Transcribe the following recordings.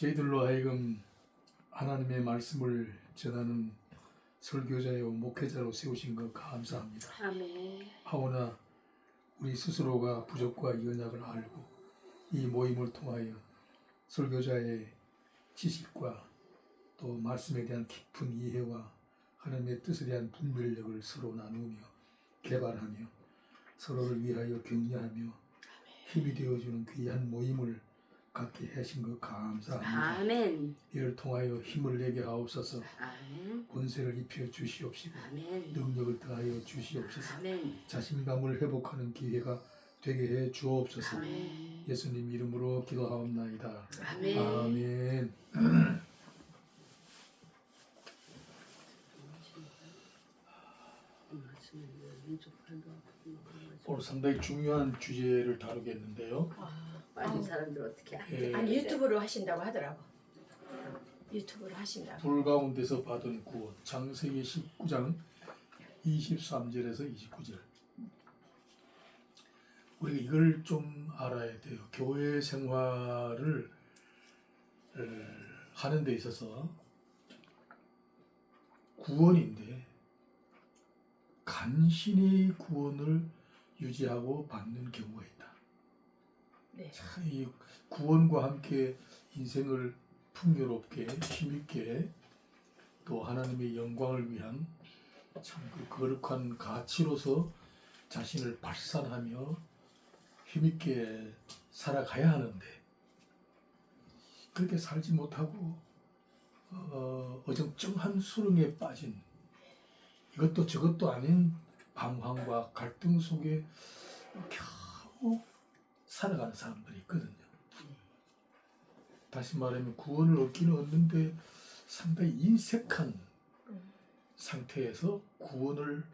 저희들로 하여금 하나님의 말씀을 전하는 설교자요 목회자로 세우신 것 감사합니다. 아멘. 하오나 우리 스스로가 부족과 이 언약을 알고 이 모임을 통하여 설교자의 지식과 또 말씀에 대한 깊은 이해와 하나님의 뜻에 대한 분별력을 서로 나누며 개발하며 서로를 위하여 격려하며 힘이 되어주는 귀한 모임을 갖게 하신 것 감사합니다. 아멘. 이를 통하여 힘을 내게 하옵소서. 아멘. 권세를 입혀 주시옵시고 아멘. 능력을 더하여 주시옵소서. 아멘. 자신감을 회복하는 기회가 되게 해 주옵소서. 아멘. 예수님 이름으로 기도하옵나이다. 아멘. 아멘. 오늘 상당히 중요한 주제를 다루겠는데요. 빠진 사람들 어떻게 안 예, 아니 유튜브로 하신다고 하더라고. 유튜브로 하신다고. 불 가운데서 받은 구원 창세기 19장 23절에서 29절. 우리가 이걸 좀 알아야 돼요. 교회 생활을 하는 데 있어서 구원인데 간신히 구원을 유지하고 받는 경우가 있다. 네. 참 이 구원과 함께 인생을 풍요롭게 힘있게 또 하나님의 영광을 위한 참 그 거룩한 가치로서 자신을 발산하며 힘있게 살아가야 하는데 그렇게 살지 못하고 어정쩡한 수렁에 빠진 이것도 저것도 아닌 방황과 갈등 속에 겨우 살아가는 사람들이 있거든요. 다시 말하면 구원을 얻기는 얻는데 상당히 인색한 상태에서 구원을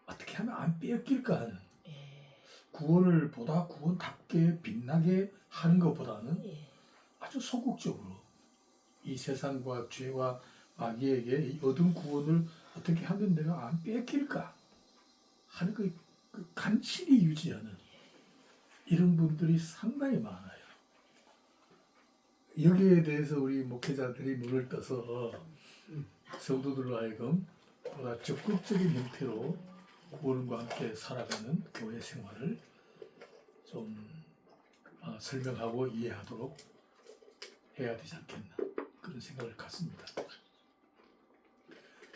어떻게 하면 안 빼앗길까 하는 구원을 보다 구원답게 빛나게 하는 것보다는 아주 소극적으로 이 세상과 죄와 마귀에게 이 얻은 구원을 어떻게 하면 내가 안 뺏길까 하는 그 간신히 유지하는 이런 분들이 상당히 많아요. 여기에 대해서 우리 목회자들이 눈을 떠서 성도들로 하여금 보다 적극적인 형태로 구원과 함께 살아가는 교회 생활을 좀 설명하고 이해하도록 해야 되지 않겠나 그런 생각을 갖습니다.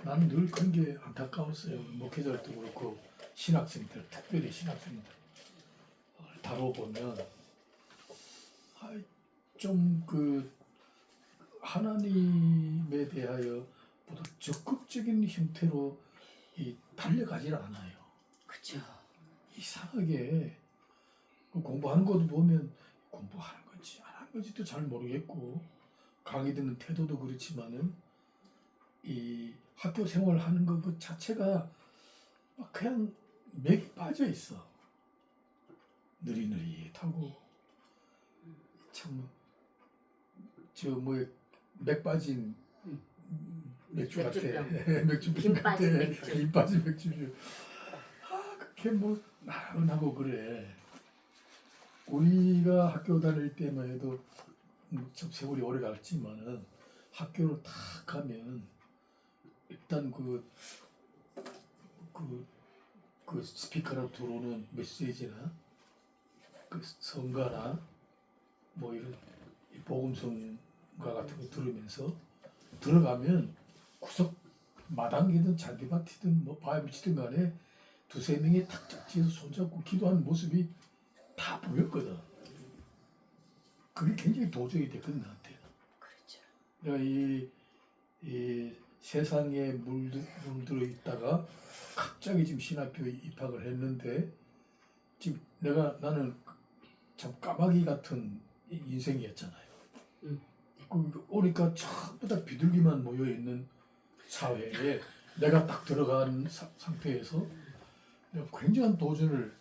나는 늘 그런 게 안타까웠어요. 목회자들도 그렇고 신학생들, 특별히 신학생들 다뤄보면 좀 그 하나님에 대하여 보다 적극적인 형태로 달려가질 않아요. 그렇죠. 이상하게 공부하는 것도 보면 공부하는 건지 안 하는 건지도 잘 모르겠고 강의 듣는 태도도 그렇지만은 이 학교 생활하는 것 그 자체가 막 그냥 맥이 빠져 있어. 느릿느릿하고 참 저 뭐에 맥 빠진 맥주 같아. 맥주병 같아. 힘 빠진 맥주주. 그렇게 뭐 나른하고 그래. 우리가 학교 다닐 때만 해도 좀 세월이 오래 갔지만은 학교를 탁 가면 일단 그 스피커로 들어오는 메시지나 그 성가나 뭐 이런 복음성가 같은 거 들으면서 들어가면 구석 마당이든 잔디밭이든 뭐 바위 밑이든 간에 두세 명이 탁탁 지어서 손잡고 기도하는 모습이 다 보였거든. 그게 굉장히 도전이 됐거든 나한테. 그렇죠. 내가 이 세상에 물들어 있다가 갑자기 지금 신학교에 입학을 했는데 지금 나는 참 까마귀 같은 인생이었잖아요. 오니까 전부 다 비둘기만 모여 있는 사회에 내가 딱 들어간 상태에서 내가 굉장한 도전을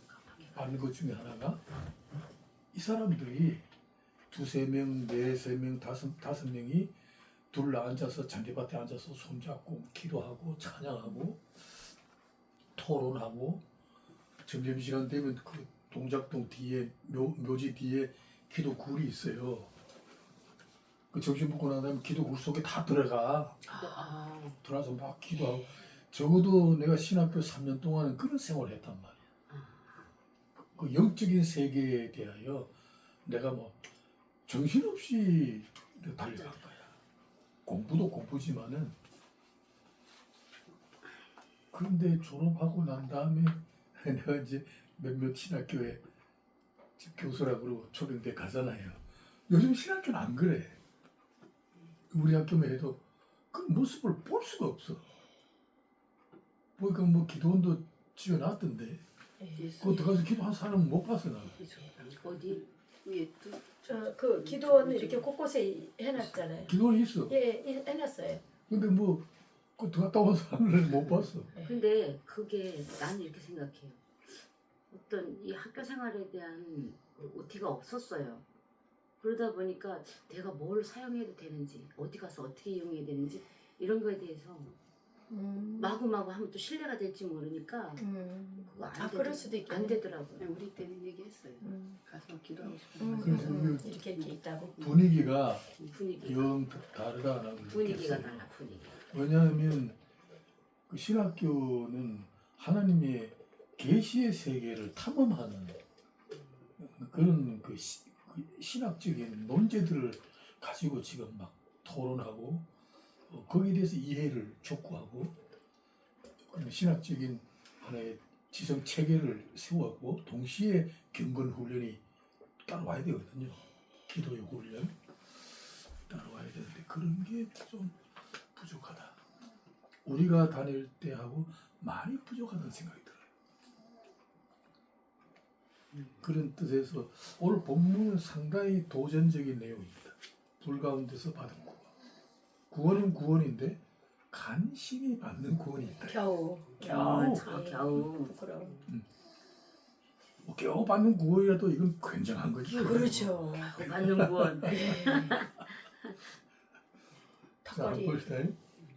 받는 것 중에 하나가 이 사람들이 두세 명, 네세 명, 다섯 명이 둘러 앉아서 잔디밭에 앉아서 손잡고 기도하고 찬양하고 토론하고 점심시간 되면 그 동작동 뒤에 묘지 뒤에 기도 굴이 있어요. 그 점심 먹고 난 다음에 기도 물 속에 다 들어가. 아, 들어가서 막 기도하고. 적어도 내가 신학교 3년 동안은 그런 생활을 했단 말이야. 그 영적인 세계에 대하여 내가 뭐 정신없이 달려간 거야. 공부도 공부지만은. 그런데 졸업하고 난 다음에 내가 이제 몇몇 신학교에 교수라고 초등대 가잖아요. 요즘 신학교는 안 그래. 우리 학교만 해도 그 모습을 볼 수가 없어. 보니까 뭐 기도원도 지어놨던데 그거 들어가서 기도한 사람은 못 봤어 나. 어디 위에 또 그 기도원을 이렇게 곳곳에 해놨잖아요. 기도원이 있어. 예, 해놨어요. 근데 뭐 그 들어갔다 온 사람을 못 봤어. 근데 그게 나는 이렇게 생각해요. 어떤 이 학교 생활에 대한 OT가 없었어요. 그러다 보니까 내가 뭘 사용해도 되는지, 어디 가서 어떻게 이용해야 되는지 이런 거에 대해서 마구마구 하면 또 신뢰가 될지 모르니까 그거 안 그럴 수도 있겠네. 안 되더라고요. 우리 때는 얘기했어요. 가서 기도하고 그래서 싶으면 이렇게 있다고. 분위기가 분위기가 영 다르다는 걸 분위기가 느꼈어요. 달라 분위기. 왜냐하면 그 신학교는 하나님의 계시의 세계를 탐험하는 그런 그 신학적인 논제들을 가지고 지금 막 토론하고 거기에 대해서 이해를 촉구하고 신학적인 하나의 지성 체계를 세우고 동시에 경건 훈련이 따라와야 되거든요. 기도의 훈련 따라와야 되는데 그런 게 좀 부족하다. 우리가 다닐 때하고 많이 부족하다는 생각이 들어요. 그런 뜻에서 오늘 본문은 상당히 도전적인 내용입니다. 불 가운데서 받은 구원. 구원은 구원인데 간신히 받는 구원이 있다. 겨우. 겨우. 겨우. 부끄러워. 뭐 겨우 받는 구원이라도 이건 굉장한 거죠. 그렇죠. 받는 구원. 자, 턱걸이. 봅시다.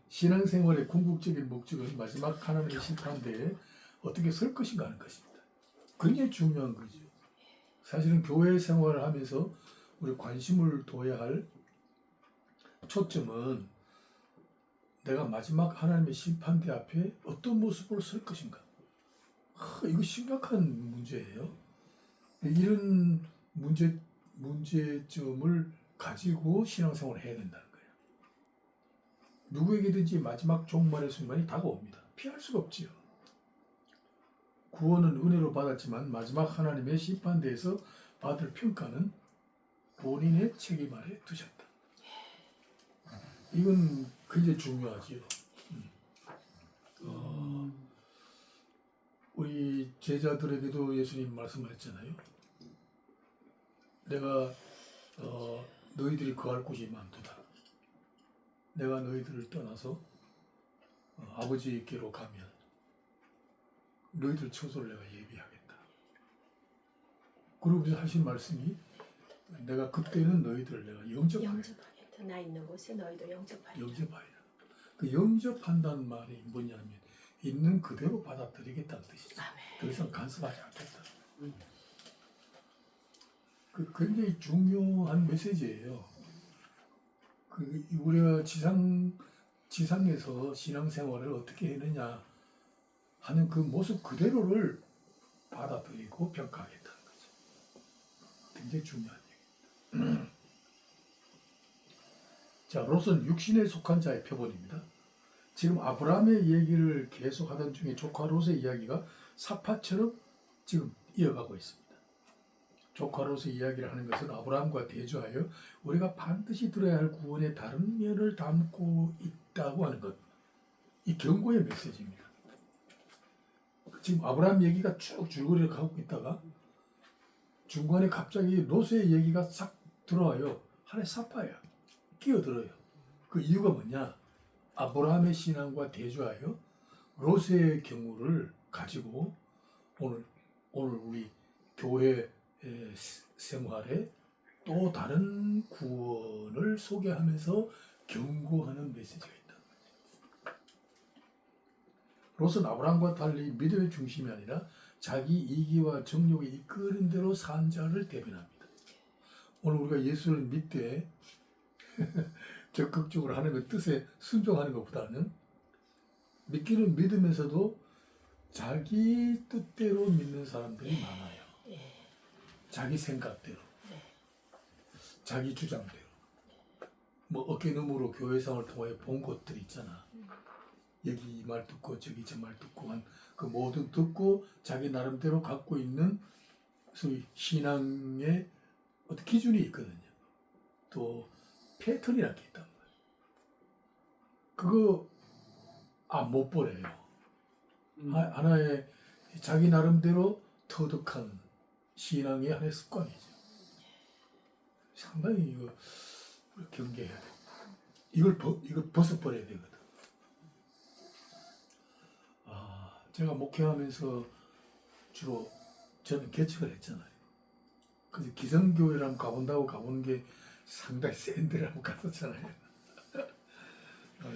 신앙생활의 궁극적인 목적은 마지막 하나님의 심판대에 어떻게 설 것인가 하는 것입니다. 굉장히 중요한 거죠. 사실은 교회 생활을 하면서 우리 관심을 둬야 할 초점은 내가 마지막 하나님의 심판대 앞에 어떤 모습으로 설 것인가. 이거 심각한 문제예요. 이런 문제점을 가지고 신앙생활을 해야 된다는 거예요. 누구에게든지 마지막 종말의 순간이 다가옵니다. 피할 수가 없지요. 구원은 은혜로 받았지만 마지막 하나님의 심판대에서 받을 평가는 본인의 책임 아래 두셨다. 이건 굉장히 중요하지요. 우리 제자들에게도 예수님 말씀하셨잖아요. 내가 너희들이 거할 곳이 많도다. 내가 너희들을 떠나서 아버지께로 가면 너희들 처소를 내가 예비하겠다. 그러고 하신 말씀이 내가 그때는 너희들을 내가 영접하겠다. 영접하겠다. 나 있는 곳에 너희도 영접하겠다. 영접하리라. 그 영접한다는 말이 뭐냐면 있는 그대로 받아들이겠다는 뜻이죠. 아멘. 더 이상 간섭하지 않겠다. 그 굉장히 중요한 메시지예요. 우리가 지상에서 신앙생활을 어떻게 했느냐 하는 그 모습 그대로를 받아들이고 평가하겠다는 거죠. 굉장히 중요한 얘기입니다. 자, 롯은 육신에 속한 자의 표본입니다. 지금 아브라함의 얘기를 계속하던 중에 조카 롯의 이야기가 사파처럼 지금 이어가고 있습니다. 조카 롯의 이야기를 하는 것은 아브라함과 대조하여 우리가 반드시 들어야 할 구원의 다른 면을 담고 있다고 하는 것. 이 경고의 메시지입니다. 지금 아브라함 얘기가 쭉 줄거리를 가고 있다가 중간에 갑자기 롯의 얘기가 싹 들어와요. 하나의 사파야. 끼어들어요. 그 이유가 뭐냐? 아브라함의 신앙과 대조하여 롯의 경우를 가지고 오늘 우리 교회 생활에 또 다른 구원을 소개하면서 경고하는 메시지가 있다. 롯은 아브라함과 달리 믿음의 중심이 아니라 자기 이기와 정욕에 이끄는 대로 산 자를 대변합니다. 오늘 우리가 예수를 믿되 적극적으로 하나님의 뜻에 순종하는 것보다는 믿기는 믿으면서도 자기 뜻대로 믿는 사람들이 많아요. 예. 자기 생각대로, 네. 자기 주장대로. 뭐 어깨너머로 교회상을 통해 본 것들 있잖아. 여기 이 말 듣고 저기 저 말 듣고 한 그 모든 듣고 자기 나름대로 갖고 있는 소위 신앙의 어떤 기준이 있거든요. 또 패턴이라는 게 있단 말이에요. 그거 못 버려요. 하나의 자기 나름대로 터득한 신앙의 하나의 습관이죠. 상당히 이거 경계해야 돼. 이걸 벗어버려야 되거든. 제가 목회하면서 주로 저는 개척을 했잖아요. 그래서 기성교회를 가본다고 가보는 게 상당히 센 데를 한번 갔었잖아요.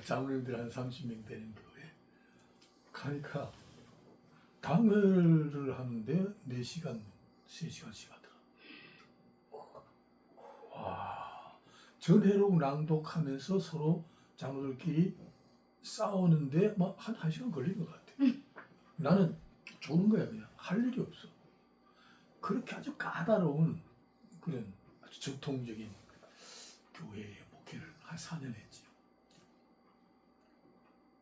장로님들 한 30명 되는 교회. 가니까 당회를 하는데 4시간, 3시간씩 하더라. 와, 전해록 낭독하면서 서로 장로들끼리 싸우는데 막 한 1시간 걸린 것 같아. 나는 좋은 거야. 그냥 할 일이 없어. 그렇게 아주 까다로운 그런 아주 전통적인 교회의 목회를 한 4년 했지.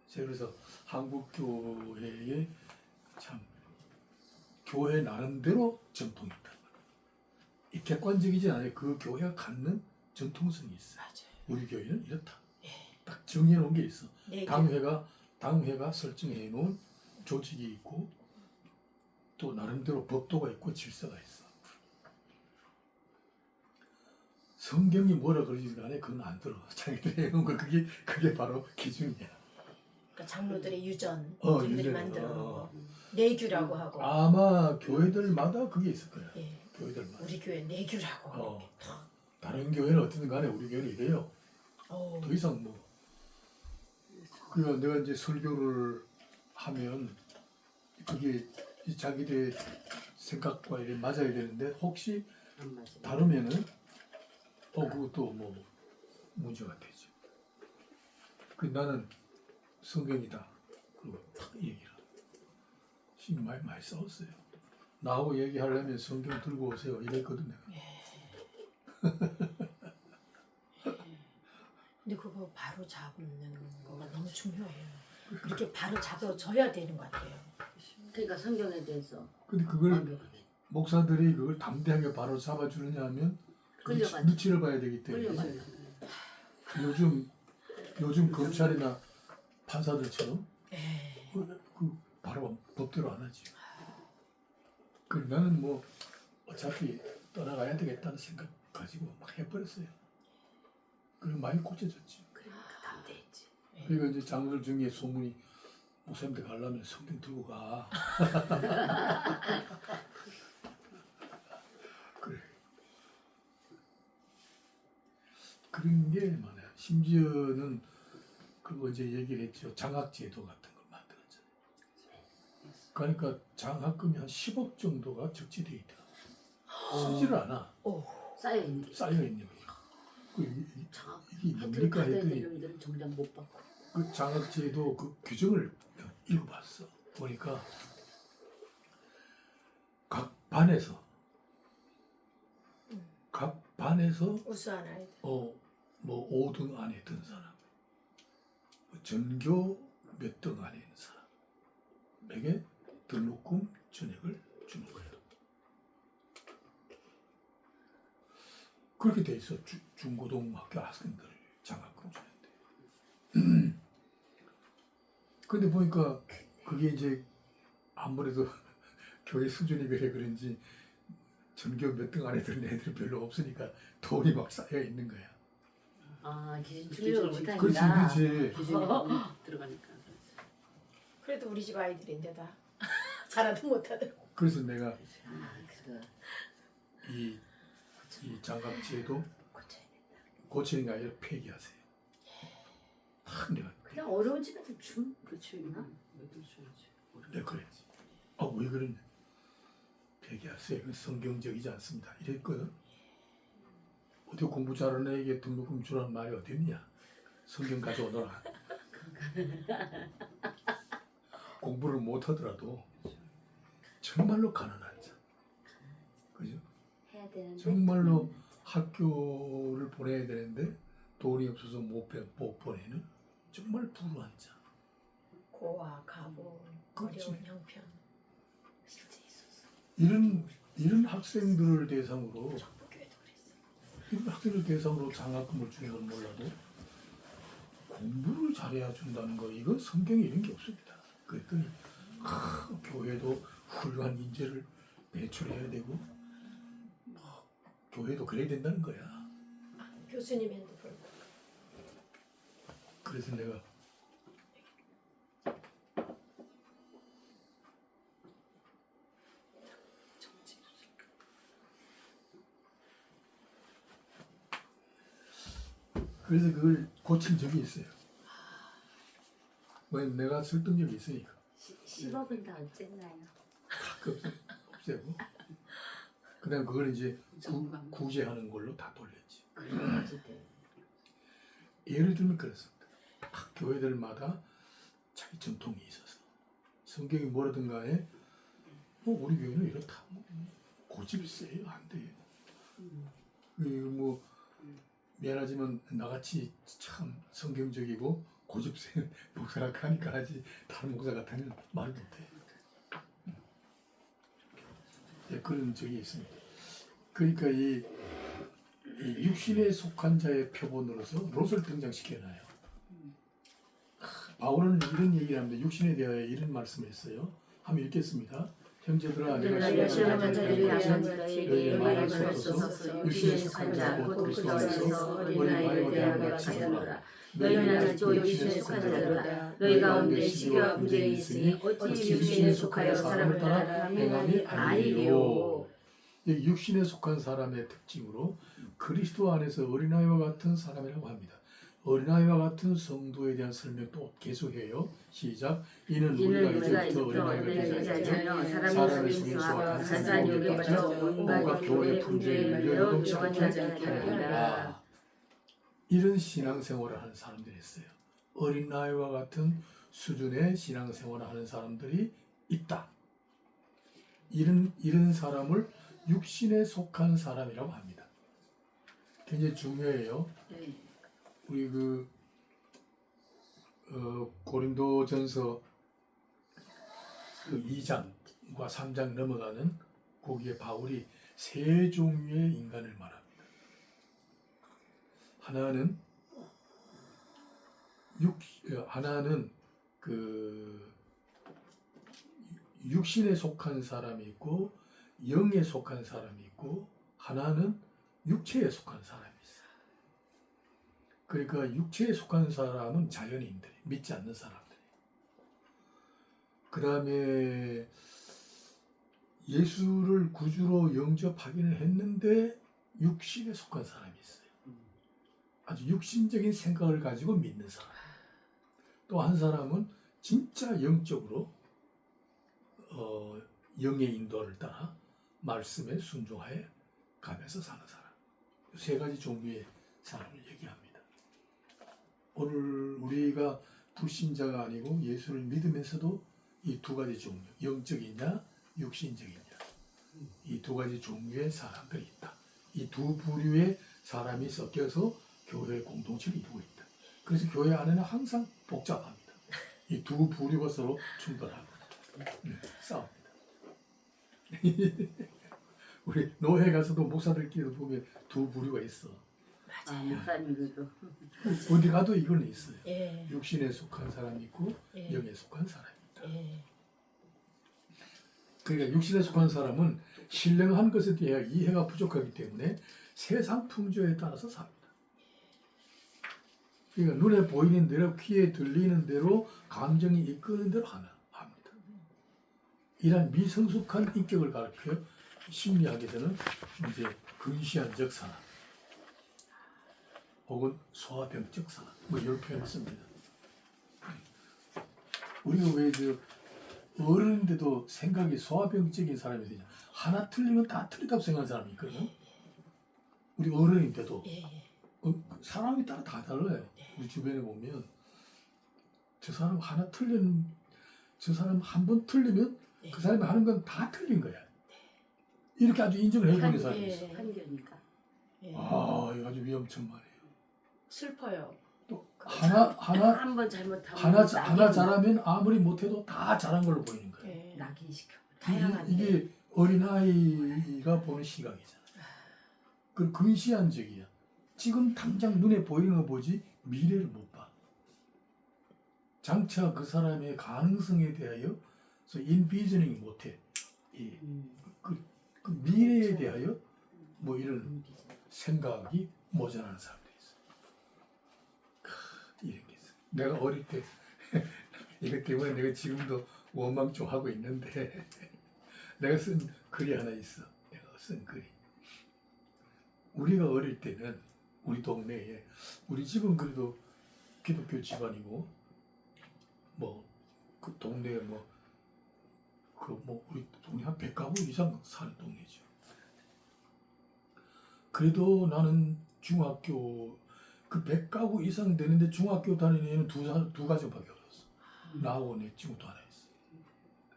제가 그래서 한국 교회에 참 교회 나름대로 전통이 있다. 이 객관적이지 않아요. 그 교회가 갖는 전통성이 있어. 맞아요. 우리 교회는 이렇다. 예. 딱 정해놓은 게 있어. 네. 당회가 설정해 놓은 조직이 있고 또 나름대로 법도가 있고 질서가 있어. 성경이 뭐라 그러지 간에 그건 안 들어. 자기들이 해놓은 거 그게 바로 기준이야. 그러니까 장로들의 유전, 유전. 들이 만들어 놓은 거. 내규라고 하고. 아마 교회들마다 그게 있을 거야. 예. 교회들마다. 우리 교회 내규라고. 어. 다른 교회는 어쨌든 간에 우리 교회는 이래요. 어. 더 이상 뭐. 그러니까 내가 이제 설교를 하면 그게 이 자기들의 생각과 이래 맞아야 되는데 혹시 안 맞아요. 다르면은 그것도 뭐 문제가 되죠. 그 나는 성경이다. 그리고 탁 얘기를. 지금 많이 싸웠어요. 나하고 얘기하려면 성경 들고 오세요. 이랬거든 내가. 근데 그거 바로 잡는 거가 너무 중요해요. 그렇게 바로 잡아줘야 되는 것 같아요. 그러니까 성경에 대해서 근데 그걸 완벽하게 목사들이 그걸 담대하게 바로 잡아주느냐 하면 끌려가죠. 눈치를 봐야 되기 때문에 끌려가요. 요즘 검찰이나 판사들처럼 예. 그 바로 법대로 안 하지. 그 나는 뭐 어차피 떠나가야 되겠다는 생각 가지고 막 해버렸어요. 그리고 많이 고쳐졌지. 그러니까 담대했지. 그러니까 이제 장로들 중에 소문이 목사님들 가려면 성경 들고 가. 그래. 그런 게 많아요. 심지어는 그거 이제 얘기를 했죠. 장학제도 같은 걸 만들었잖아요. 그러니까 장학금이 한 10억 정도가 적재되어 있더라고. 쓰지를 않아. 오. 쌓여 있는 게. 쌓여 있는 거예요. 장학 이게 하여튼 뭡니까 받아야 했더니 되는 놈들은 정작 못 받고. 그 장학제도 그 규정을 읽어봤어. 보니까 각 반에서 우수한 아이들. 뭐 5등 안에 든 사람, 전교 몇 등 안에 있는 사람에게 등록금 전액을 주는 거예요. 그렇게 돼 있어. 중고등학교 학생들 장학금 주는데. 근데 보니까 그게 이제 아무래도 교회 수준이 그런지 전교 몇 등 안에 드는 애들이 별로 없으니까 돈이 막 쌓여 있는 거야. 기준 충족을 못하니까. 그렇지. 기준이 들어가니까. 그래도 우리 집 아이들인데 다 잘하든 못하든. 그래서 내가 그거 이 장학제도 고쳐야 된다. 고치는 게 아니라 폐기하세요. 내가 그냥 어려운 집에서 준 그치나? 왜들 줘야지. 내가 그랬지. 왜 그러냐. 폐기하세요. 이건 성경적이지 않습니다. 이랬거든. 어떻게 공부 잘하는 애에게 등록금 주라는 말이 어딨냐? 성경 가져오너라. 공부를 못하더라도 정말로 가난한 자, 그죠? 해야 되는데 정말로 학교를 보내야 되는데 돈이 없어서 못 보내는 정말 불우한 자. 고아, 가보, 그렇지. 어려운 형편. 실제 있었어. 이런 학생들을 대상으로 정부교회도 그랬어. 이런 학생들 대상으로 장학금을 주는 건 몰라도 공부를 잘해야 준다는 거 이건 성경에 이런 게 없습니다. 그랬더니 교회도 훌륭한 인재를 배출해야 되고 교회도 그래야 된다는 거야. 교수님 핸드폰. 그래서 내가 그래서 그걸 고친 적이 있어요. 왜 내가 설득력이 있으니까 10억은 다 어쨌나요? 가끔 없애고 그다음 그걸 이제 정관. 구제하는 걸로 다 돌렸지. 어쨌든 예를 들면 그렇습니다. 각 교회들마다 자기 전통이 있어서 성경이 뭐라든 간에 우리 교회는 이렇다. 고집이 세요. 안 돼요. 뭐 미안하지만 나같이 참 성경적이고 고집 센 목사가 가니까 하지 다른 목사 같으면 말 못해. 예, 그런 적이 있습니다. 그러니까 이 육신에 속한 자의 표본으로서 롯을 등장시켜놔요. 바울은 이런 얘기를 합니다. 육신에 대하여 이런 말씀을 했어요. 한번 읽겠습니다. 형제들아 내가 시험한 자들이 약한 너희에게 자에게 말할 말할 수 수 없어서 없어서 육신에 육신에 속한 속한 자 자 곧 곧 그리스도 그리스도 안에서 안에서 어린아이에 어린아이에 대한 대한 같이 같이 하노라. 하노라. 너희는 너희는 아직도 아직도 육신에 육신에 속한 속한 자들아. 자들아. 너희 너희 가운데 가운데 시기와 시기와 분쟁이 분쟁이 있으니 있으니 어찌 어찌 육신에 육신에 속하여 속하여 사람을 사람을 따라 따라 행함이 행함이 아니리요. 이 육신에 속한 사람의 특징으로 그리스도 안에서 어린아이와 같은 사람이라고 합니다. 어린아이와 같은 성도에 대한 설명 또 계속해요. 시작. 이는 우리가 이제부터 어린아이가 되지 않고 사람의 속임수와 간사한 욕에 빠져 온갖 교회 분쟁에 밀려 요동치 않게 하리라. 이런 신앙생활을 하는 사람들이 있어요. 어린아이와 같은 수준의 신앙생활을 하는 사람들이 있다. 이런 사람을 육신에 속한 사람이라고 합니다. 굉장히 중요해요. 네. 우리 고린도전서 2장과 3장 넘어가는 거기에 바울이 세 종류의 인간을 말합니다. 하나는 육신에 속한 사람이 있고 영에 속한 사람이 있고 하나는 육체에 속한 사람이 있어요. 그러니까 육체에 속한 사람은 자연인들이 믿지 않는 사람들이. 그 다음에 예수를 구주로 영접하기는 했는데 육신에 속한 사람이 있어요. 아주 육신적인 생각을 가지고 믿는 사람. 또 한 사람은 진짜 영적으로 영의 인도를 따라 말씀에 순종하여 가면서 사는 사람. 세 가지 종류의 사람을 얘기합니다. 오늘 우리가 불신자가 아니고 예수를 믿으면서도 이 두 가지 종류, 영적이냐 육신적이냐, 이 두 가지 종류의 사람들이 있다. 이 두 부류의 사람이 섞여서 교회 공동체를 이루고 있다. 그래서 교회 안에는 항상 복잡합니다. 이 두 부류가 서로 충돌하고 싸웁니다. 우리 노회 가서도 목사들끼리 보면 두 부류가 있어. 아, 목사님들도 어디 가도 이건 있어요. 예. 육신에 속한 사람이 있고 예. 영에 속한 사람이 있다. 예. 그러니까 육신에 속한 사람은 신령한 것에 대해 이해가 부족하기 때문에 세상 풍조에 따라서 삽니다. 그러니까 눈에 보이는 대로 귀에 들리는 대로 감정이 이끄는 대로 합니다. 이런 미성숙한 인격을 가르쳐 심리학에서는 이제 근시안적 사람 혹은 소아병적 사람 뭐 이런 표현을 씁니다. 우리가 왜 어른인데도 생각이 소아병적인 사람이 되냐? 하나 틀리면 다 틀리다고 생각하는 사람이 있거든. 우리 어른인데도 예, 예. 사람에 따라 다 달라요. 네. 우리 주변에 보면 저 사람 하나 틀린 저 사람 한 번 틀리면 네. 그 사람이 하는 건 다 틀린 거야. 이렇게 아주 인정을 해보는 사람이 예. 있어. 한결니까. 예. 아, 이거 아주 위험천만해요. 슬퍼요. 또 하나 한 번 잘못하면 하나 낙인, 잘하면 아무리 못해도 다 잘한 걸로 보이는 거예요. 예. 낙인시켜. 다양한 이게 어린아이가 보는 시각이잖아. 그 근시안적이야. 지금 당장 눈에 보이는 거 보지 미래를 못 봐. 장차 그 사람의 가능성에 대하여 인비저닝 못해. 이, 그 미래에 대하여 뭐 이런 생각이 모자라는 사람들이 있어. 이런 게 있어. 내가 어릴 때 이것 때문에 내가 지금도 원망 좀 하고 있는데 내가 쓴 글이 하나 있어. 내가 쓴 글이. 우리가 어릴 때는 우리 동네에 우리 집은 그래도 기독교 집안이고 뭐 그 동네에 우리 동네 한 100가구 이상 사는 동네죠. 그래도 나는 중학교 그 100가구 이상 되는데 중학교 다니는 애는 두 가정밖에 없었어. 나하고 내 친구도 하나 있어.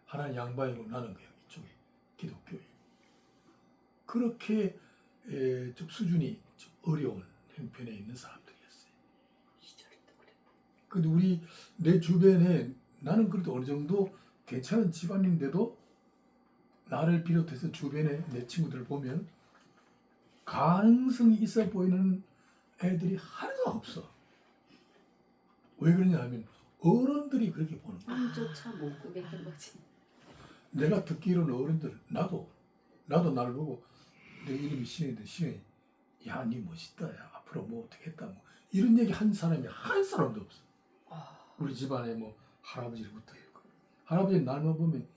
하나는 양반이고 나는 그냥 이쪽에 기독교에. 그렇게 좀 수준이 좀 어려운 형편에 있는 사람들이었어요. 근데 내 주변에 나는 그래도 어느 정도 괜찮은 집안인데도 나를 비롯해서 주변에 내 친구들을 보면 가능성이 있어 보이는 애들이 하나도 없어. 왜 그러냐 하면 어른들이 그렇게 보는 거야. 꿈조차 못 꾸게 한 거지. 내가 듣기로는 어른들 나도 나를 보고 내 이름이 신인데 신이 야, 니 멋있다. 야, 앞으로 뭐 어떻게 했다. 뭐 이런 얘기 한 사람이 한 사람도 없어. 우리 집안에 뭐 할아버지부터 있고 할아버지 날만 보면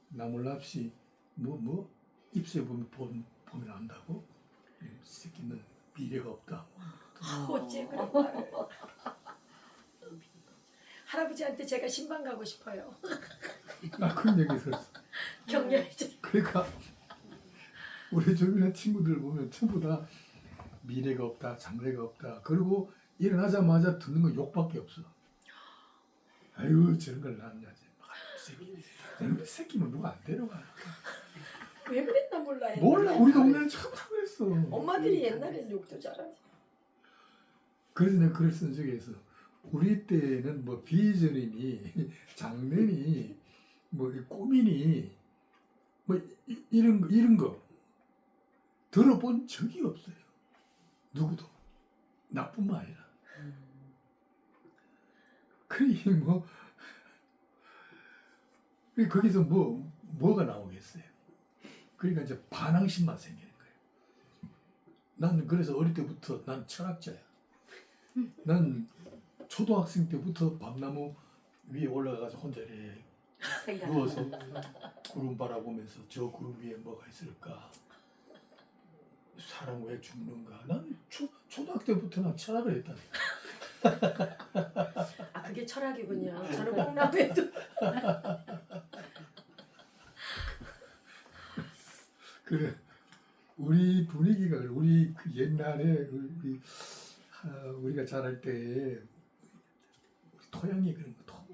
나몰랍시 뭐 입술에 보면 안다고 이 새끼는 미래가 없다. 어째 그런 말을. 할아버지한테 제가 신방 가고 싶어요. 나 그런 얘기 들었어. 격려해줘. 그러니까 우리 주변의 친구들 보면 전부 다 미래가 없다, 장래가 없다. 그리고 일어나자마자 듣는 건 욕밖에 없어. 아유 저런 걸 낳았냐지. 이 새끼는 누가 안 데려가. 왜 그랬나 몰라요. 몰라 우리 동네는 참 다 그랬어. 엄마들이 옛날엔 욕도 잘하지. 그래서 내가 글을 쓴 적에 있어. 우리 때는 뭐 비전이니 장래니 뭐 꿈이니 뭐 이런 거 들어본 적이 없어요. 누구도 나뿐만 아니라. 그러니 뭐 거기서 뭐가 나오겠어요. 그러니까 이제 반항심만 생기는 거예요. 나는 그래서 어릴 때부터 난 철학자야. 난 초등학생 때부터 밤나무 위에 올라가서 혼자 이렇게 누워서 구름 바라보면서 저 구름 위에 뭐가 있을까? 사람 왜 죽는가? 난 초등학교 때부터 난 철학을 했다니까. 아 그게 철학이군요. 저는 콩나무에도 그래 우리 분위기가 그래. 우리 그 옛날에 우리가 자랄 때 우리 토양이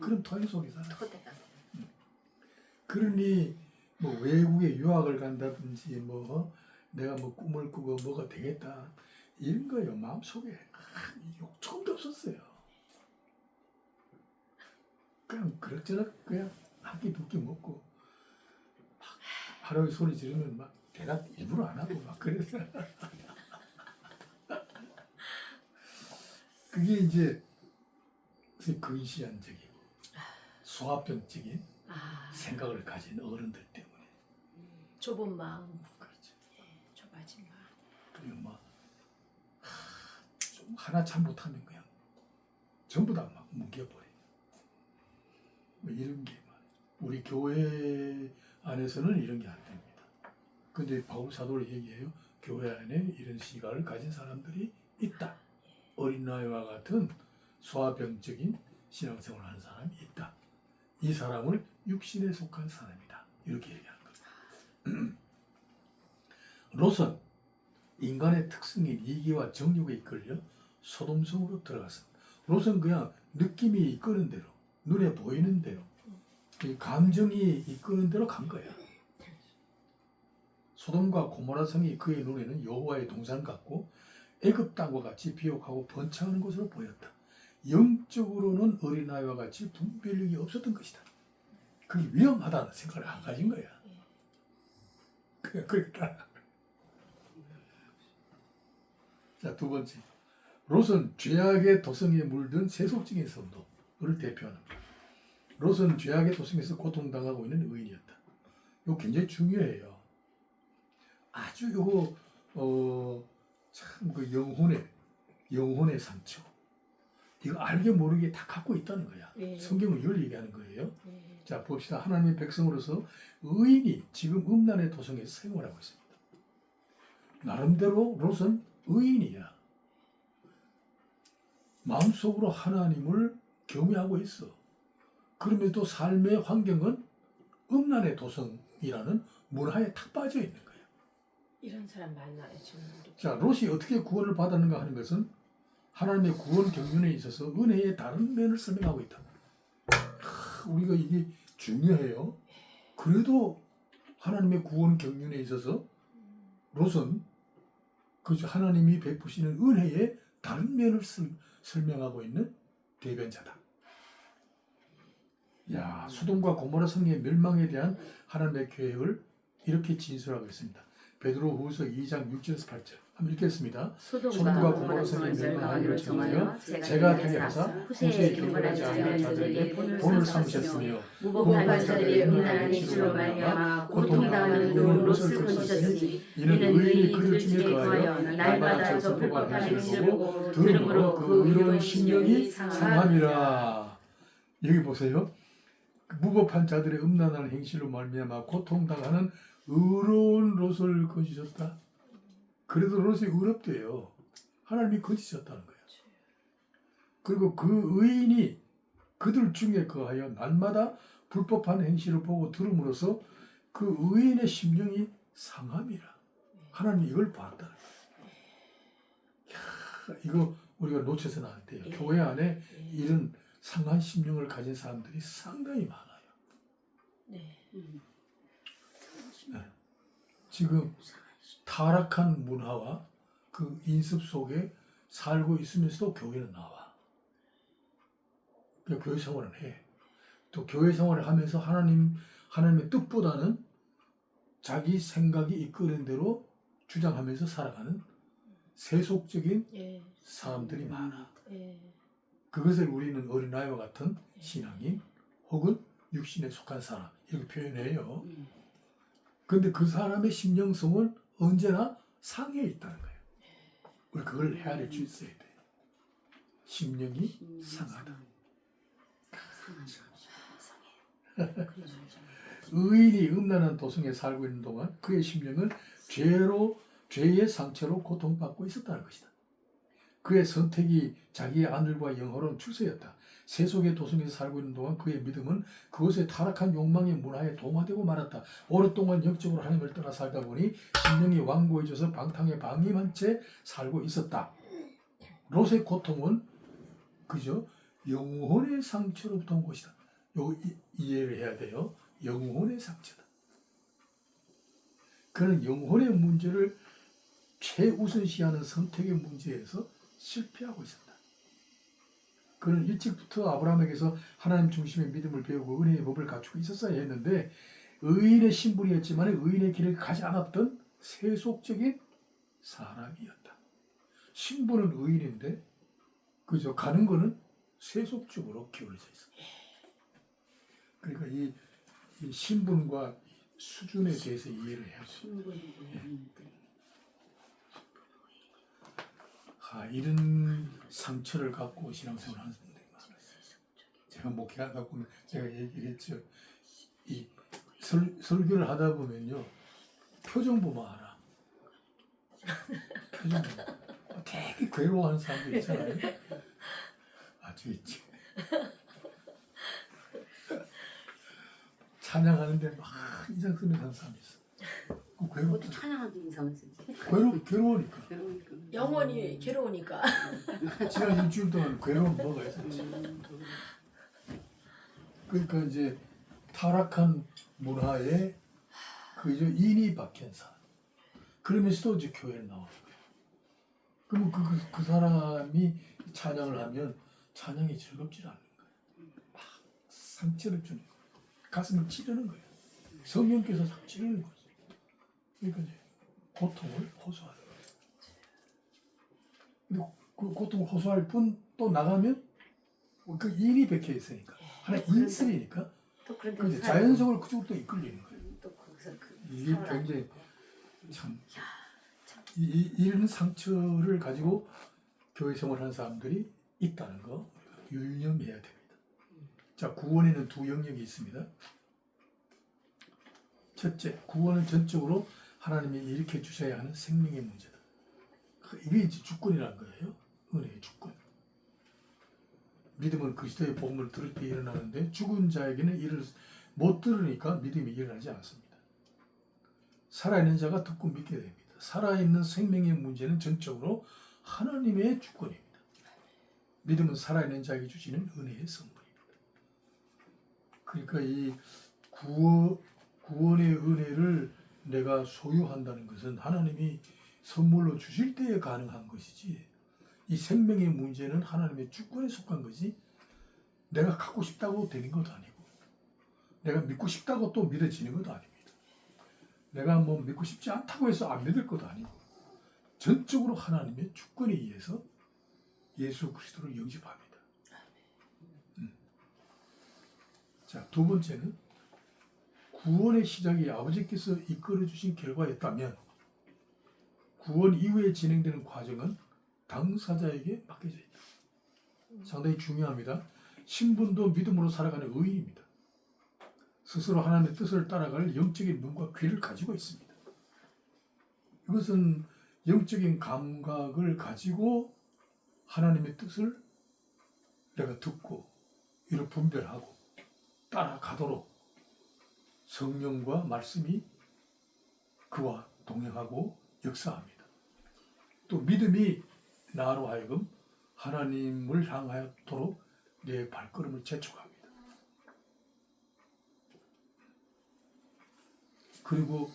그런 토양 속에 살아. 토대가. 그러니 뭐 외국에 유학을 간다든지 뭐 내가 뭐 꿈을 꾸고 뭐가 되겠다 이런 거요 마음속에 욕처럼도 없었어요. 그냥 그럭저럭 그냥 한 끼 두 끼 먹고 막 할아버지 소리 지르면 막 대답 일부러 안 하고 막 그랬어. 그게 이제 근시안적이고 소아병적인 생각을 가진 어른들 때문에. 좁은 마음. 그렇죠. 좁아진 마음. 그리고 좀 하나 잘못하면 그냥 전부 다 막 뭉개버려. 뭐 이런 게 우리 교회 안에서는 이런 게 안 됩니다. 근데 바울 사도를 얘기해요. 교회 안에 이런 시각을 가진 사람들이 있다. 어린아이와 같은 소아병적인 신앙생활을 하는 사람이 있다. 이 사람을 육신에 속한 사람이다. 이렇게 얘기하는 거죠. 롯은 인간의 특성인 이기와 정욕에 이끌려 소돔성으로 들어갔습니다. 롯은 그냥 느낌이 이끄는 대로, 눈에 보이는 대로, 이 감정이 이끄는 대로 간 거야. 소돔과 고모라 성이 그의 눈에는 여호와의 동산 같고 애굽 땅과 같이 비옥하고 번창하는 것으로 보였다. 영적으로는 어린아이와 같이 분별력이 없었던 것이다. 그게 위험하다는 생각을 안 가진 거야. 그냥 그렇게 따라. 자, 두 번째. 롯은 죄악의 도성에 물든 세속적인 성도를 대표합니다. 롯은 죄악의 도성에서 고통당하고 있는 의인이었다. 이거 굉장히 중요해요. 아주 이거 참 그 영혼의 상처. 이거 알게 모르게 다 갖고 있다는 거야. 예. 성경은 이걸 얘기하는 거예요. 예. 자, 봅시다. 하나님의 백성으로서 의인이 지금 음란의 도성에서 생활하고 있습니다. 나름대로 롯은 의인이야. 마음속으로 하나님을 경외하고 있어. 그럼에도 삶의 환경은 음란의 도성이라는 문화에 탁 빠져 있는 거야. 이런 사람 많아요 지금. 자, 롯이 어떻게 구원을 받았는가 하는 것은 하나님의 구원 경륜에 있어서 은혜의 다른 면을 설명하고 있다. 우리가 이게 중요해요. 그래도 하나님의 구원 경륜에 있어서 롯은 그저 하나님이 베푸시는 은혜의 다른 면을 설명하고 있는 대변자다. 야, 소돔과 고모라 성의 멸망에 대한 하나님의 계획을 이렇게 진술하고 있습니다. 베드로후서 2장 6절에서 8절 한번 읽겠습니다. 소돔과 고모라 성을 멸망하기로 정하여 제가 되게 하사 후세에 경건하지 않은 자들에게 본을 삼으셨으며 무법한 자들의 음란한 행실로 말미암아 고통당하는 롯을 건지셨으니 이는 의인이 그들 중에 거하여 날마다 저 불법한 행실을 보고 들음으로 그 의로운 심령이 상함이라. 여기 보세요. 무법한 자들의 음란한 행실로 말미암아 고통당하는 의로운 롯을 건지셨다. 그래도 롯이 의롭대요. 하나님이 건지셨다는 거예요. 그리고 그 의인이 그들 중에 거하여 날마다 불법한 행실을 보고 들음으로써 그 의인의 심령이 상함이라. 하나님이 이걸 봤다는 거예요. 이야, 이거 우리가 놓쳐서는 안 돼요. 교회 안에 이런 상한 심령을 가진 사람들이 상당히 많아요. 네. 네. 지금 타락한 문화와 그 인습 속에 살고 있으면서도 교회는 나와. 교회 생활을 해. 또 교회 생활을 하면서 하나님의 뜻보다는 자기 생각이 이끄는 대로 주장하면서 살아가는 세속적인 예. 사람들이 많아. 예. 그것을 우리는 어린아이와 같은 신앙인 혹은 육신에 속한 사람 이렇게 표현해요. 그런데 그 사람의 심령성은 언제나 상해 있다는 거예요. 우리 그걸 헤아릴 수 있어야 돼. 심령이 상하다. 의인이 음란한 도성에 살고 있는 동안 그의 심령은 죄의 상처로 고통받고 있었다는 것이다. 그의 선택이 자기의 아들과 영혼은 출세였다. 세속의 도성에서 살고 있는 동안 그의 믿음은 그것의 타락한 욕망의 문화에 동화되고 말았다. 오랫동안 영적으로 하나님을 떠나 살다 보니 심령이 완고해져서 방탕에 방임한 채 살고 있었다. 롯의 고통은 그저 영혼의 상처로부터 온 것이다. 이거 이해를 해야 돼요. 영혼의 상처다. 그는 영혼의 문제를 최우선시하는 선택의 문제에서 실패하고 있었다. 그는 일찍부터 아브라함에게서 하나님 중심의 믿음을 배우고 은혜의 법을 갖추고 있었어야 했는데 의인의 신분이었지만 의인의 길을 가지 않았던 세속적인 사람이었다. 신분은 의인인데 그저 가는 거는 세속적으로 기울어져 있어. 그러니까 이 신분과 수준에 대해서 이해를 해야 돼. 이런 상처를 갖고 신앙생활 하는 분들이 많아요. 제가 목회하다 보면 제가 얘기를 했죠. 이 설교를 하다 보면요. 표정 보면 알아. 표정 보면. 되게 괴로워하는 사람들 있잖아요. 아주 있지. 찬양하는데 막 인상 쓰면서 하는 사람이 있어. 그것도 찬양하기 이상을 쓰지. 괴로우니까. 그러니까. 영원히 괴로우니까. 지난 일주일 동안 괴로운 뭐가 있었지. 그러니까 이제 타락한 문화에 그 이제 인이 박힌 사람. 그러면서도 이제 교회에 나오는 거예요. 그러면 그 사람이 찬양을 하면 찬양이 즐겁지 않는 거예요. 막 상처를 주는 거예요. 가슴을 찌르는 거예요. 성령께서 싹 찌르는 거죠. 그러니까 이제 고통을 호소하는 거예요. 그리고 그 고통을 호소할 뿐 또 나가면 그 인이 박혀 있으니까 하나 인슬이니까 또 그런 그 데서 이제 자연적으로 그쪽으로 또 이끌리는 거예요. 또 거기서 그 이게 사람. 굉장히 참 이런 상처를 가지고 교회 생활하는 사람들이 있다는 거 유념해야 됩니다. 자, 구원에는 두 영역이 있습니다. 첫째, 구원은 전적으로 하나님이 일으켜 주셔야 하는 생명의 문제다. 이게 이제 주권이라는 거예요. 은혜의 주권. 믿음은 그리스도의 복음을 들을 때 일어나는데 죽은 자에게는 이를 못 들으니까 믿음이 일어나지 않습니다. 살아있는 자가 듣고 믿게 됩니다. 살아있는 생명의 문제는 전적으로 하나님의 주권입니다. 믿음은 살아있는 자에게 주시는 은혜의 선물입니다. 그러니까 이 구원의 은혜를 내가 소유한다는 것은 하나님이 선물로 주실 때에 가능한 것이지, 이 생명의 문제는 하나님의 주권에 속한 것이 내가 갖고 싶다고 되는 것도 아니고 내가 믿고 싶다고 또 믿어지는 것도 아닙니다. 내가 뭐 믿고 싶지 않다고 해서 안 믿을 것도 아니고 전적으로 하나님의 주권에 의해서 예수 그리스도를 영접합니다. 자, 두 번째는 구원의 시작이 아버지께서 이끌어 주신 결과였다면 구원 이후에 진행되는 과정은 당사자에게 맡겨져 있다. 상당히 중요합니다. 신분도 믿음으로 살아가는 의인입니다. 스스로 하나님의 뜻을 따라갈 영적인 눈과 귀를 가지고 있습니다. 이것은 영적인 감각을 가지고 하나님의 뜻을 내가 듣고 이를 분별하고 따라가도록 성령과 말씀이 그와 동행하고 역사합니다. 또 믿음이 나로 하여금 하나님을 향하도록 내 발걸음을 재촉합니다. 그리고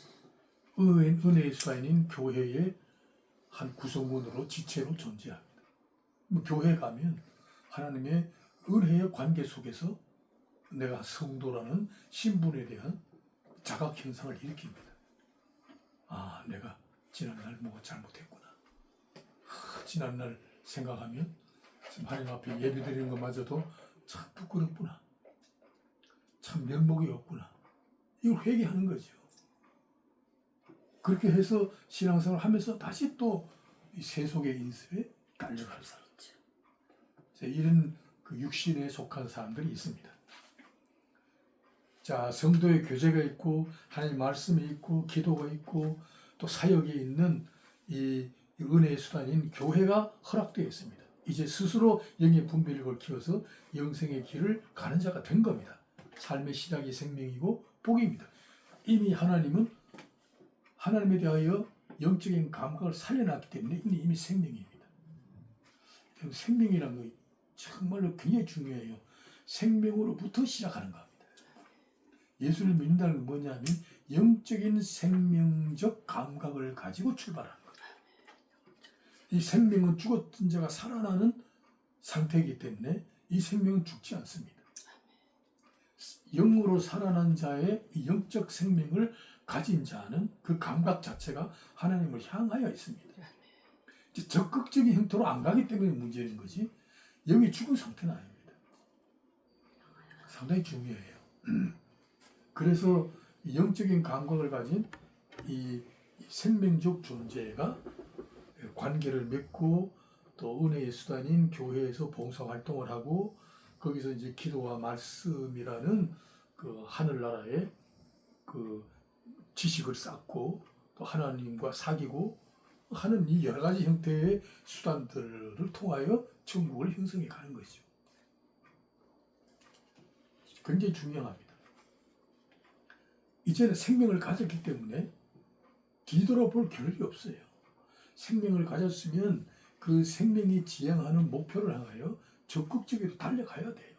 은혜의 수단인 교회의 한 구성원으로 지체로 존재합니다. 교회 가면 하나님의 은혜의 관계 속에서 내가 성도라는 신분에 대한 자각 현상을 일으킵니다. 아, 내가 지난날 뭐 잘못했구나. 지난날 생각하면 지금 하나님 앞에 예배드리는 것마저도 참 부끄럽구나. 참 면목이 없구나. 이걸 회개하는 거죠. 그렇게 해서 신앙생활을 하면서 다시 또 세속의 인습에 깔려가는 사람. 이런 그 육신에 속한 사람들이 있습니다. 자, 성도의 교제가 있고 하나님 말씀이 있고 기도가 있고 또 사역이 있는 이 은혜의 수단인 교회가 허락되어 있습니다. 이제 스스로 영의 분별력을 키워서 영생의 길을 가는 자가 된 겁니다. 삶의 시작이 생명이고 복입니다. 이미 하나님은 하나님에 대하여 영적인 감각을 살려놨기 때문에 이미 생명입니다. 생명이라는 거 정말로 굉장히 중요해요. 생명으로부터 시작하는 겁니다. 예수를 믿는다는 건 뭐냐면 영적인 생명적 감각을 가지고 출발하는 거예요. 이 생명은 죽었던 자가 살아나는 상태이기 때문에 이 생명은 죽지 않습니다. 영으로 살아난 자의 이 영적 생명을 가진 자는 그 감각 자체가 하나님을 향하여 있습니다. 적극적인 형태로 안 가기 때문에 문제인 거지 영이 죽은 상태는 아닙니다. 상당히 중요해요. 그래서 영적인 감각을 가진 이 생명적 존재가 관계를 맺고 또 은혜의 수단인 교회에서 봉사활동을 하고 거기서 이제 기도와 말씀이라는 그 하늘나라의 그 지식을 쌓고 또 하나님과 사귀고 하는 이 여러 가지 형태의 수단들을 통하여 천국을 형성해 가는 것이죠. 굉장히 중요합니다. 이제는 생명을 가졌기 때문에 뒤돌아볼 겨를이 없어요. 생명을 가졌으면 그 생명이 지향하는 목표를 향하여 적극적으로 달려가야 돼요.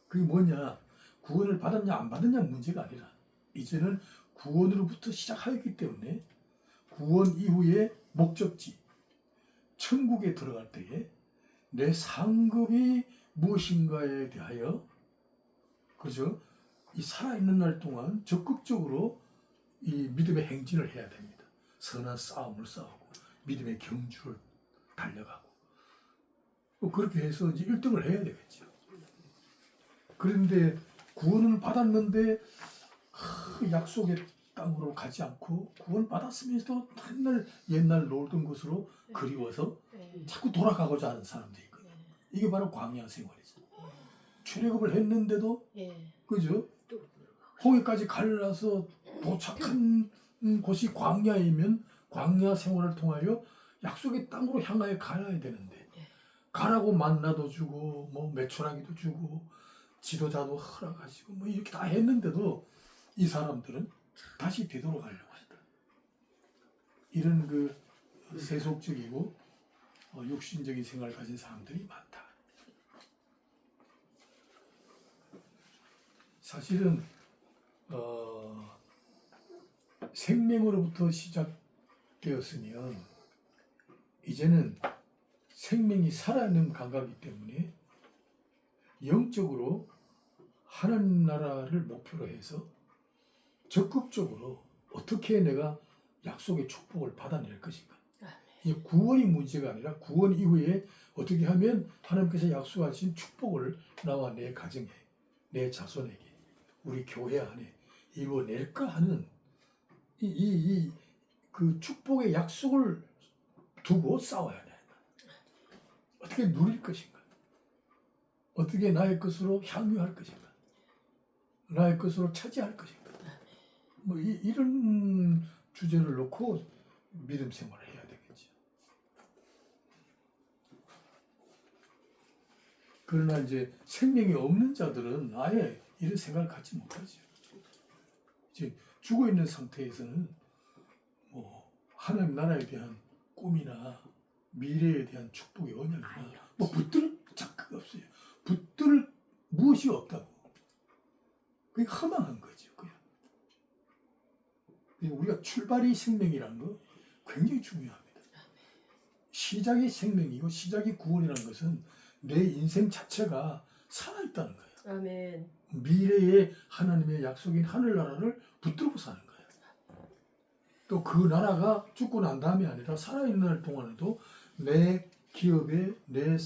그게 뭐냐? 구원을 받았냐 안 받았냐 문제가 아니라 이제는 구원으로부터 시작하였기 때문에 구원 이후의 목적지 천국에 들어갈 때에 내 상급이 무엇인가에 대하여 그죠? 이 살아있는 날 동안 적극적으로 이 믿음의 행진을 해야 됩니다. 선한 싸움을 싸우고 믿음의 경주를 달려가고 그렇게 해서 이제 1등을 해야 되겠죠. 그런데 구원을 받았는데 약속의 땅으로 가지 않고 구원 받았으면서도 맨날 옛날 놀던 곳으로 그리워서 네. 자꾸 돌아가고자 하는 사람들이 있거든요. 이게 바로 광야 생활이죠. 출애굽을 했는데도 예. 그죠? 홍해까지 갈라서 도착한 곳이 광야이면 광야 생활을 통하여 약속의 땅으로 향하여 가야 되는데 가라고 만나도 주고 뭐 메추라기도 주고 지도자도 허락하시고 뭐 이렇게 다 했는데도 이 사람들은 다시 되돌아가려고 한다. 이런 그 세속적이고 육신적인 생활을 가진 사람들이 많다. 사실은 생명으로부터 시작되었으면 이제는 생명이 살아있는 감각이기 때문에 영적으로 하나님 나라를 목표로 해서 적극적으로 어떻게 내가 약속의 축복을 받아낼 것인가. 이 구원이 문제가 아니라 구원 이후에 어떻게 하면 하나님께서 약속하신 축복을 나와 내 가정에, 내 자손에게, 우리 교회 안에 이루어낼까 하는 그 축복의 약속을 두고 싸워야 돼. 어떻게 누릴 것인가? 어떻게 나의 것으로 향유할 것인가? 나의 것으로 차지할 것인가? 뭐 이런 주제를 놓고 믿음 생활을 해야 되겠죠. 그러나 이제 생명이 없는 자들은 아예 이런 생각을 갖지 못하죠. 이제 죽어 있는 상태에서는 뭐 하나님 나라에 대한 꿈이나 미래에 대한 축복의 언약이나 뭐 붙들 자크가 없어요. 붙들 무엇이 없다고. 그게 허망한 거죠. 그냥. 우리가 출발이 생명이라는 거 굉장히 중요합니다. 시작이 생명이고 시작이 구원이라는 것은 내 인생 자체가 살아있다는 거예요. 아멘. 미래의 하나님의 약속인 하늘나라를 붙들고 사는 거예요. 또 그 나라가 죽고 난 다음이 아니라 살아있는 날 동안에도 내 기업에, 내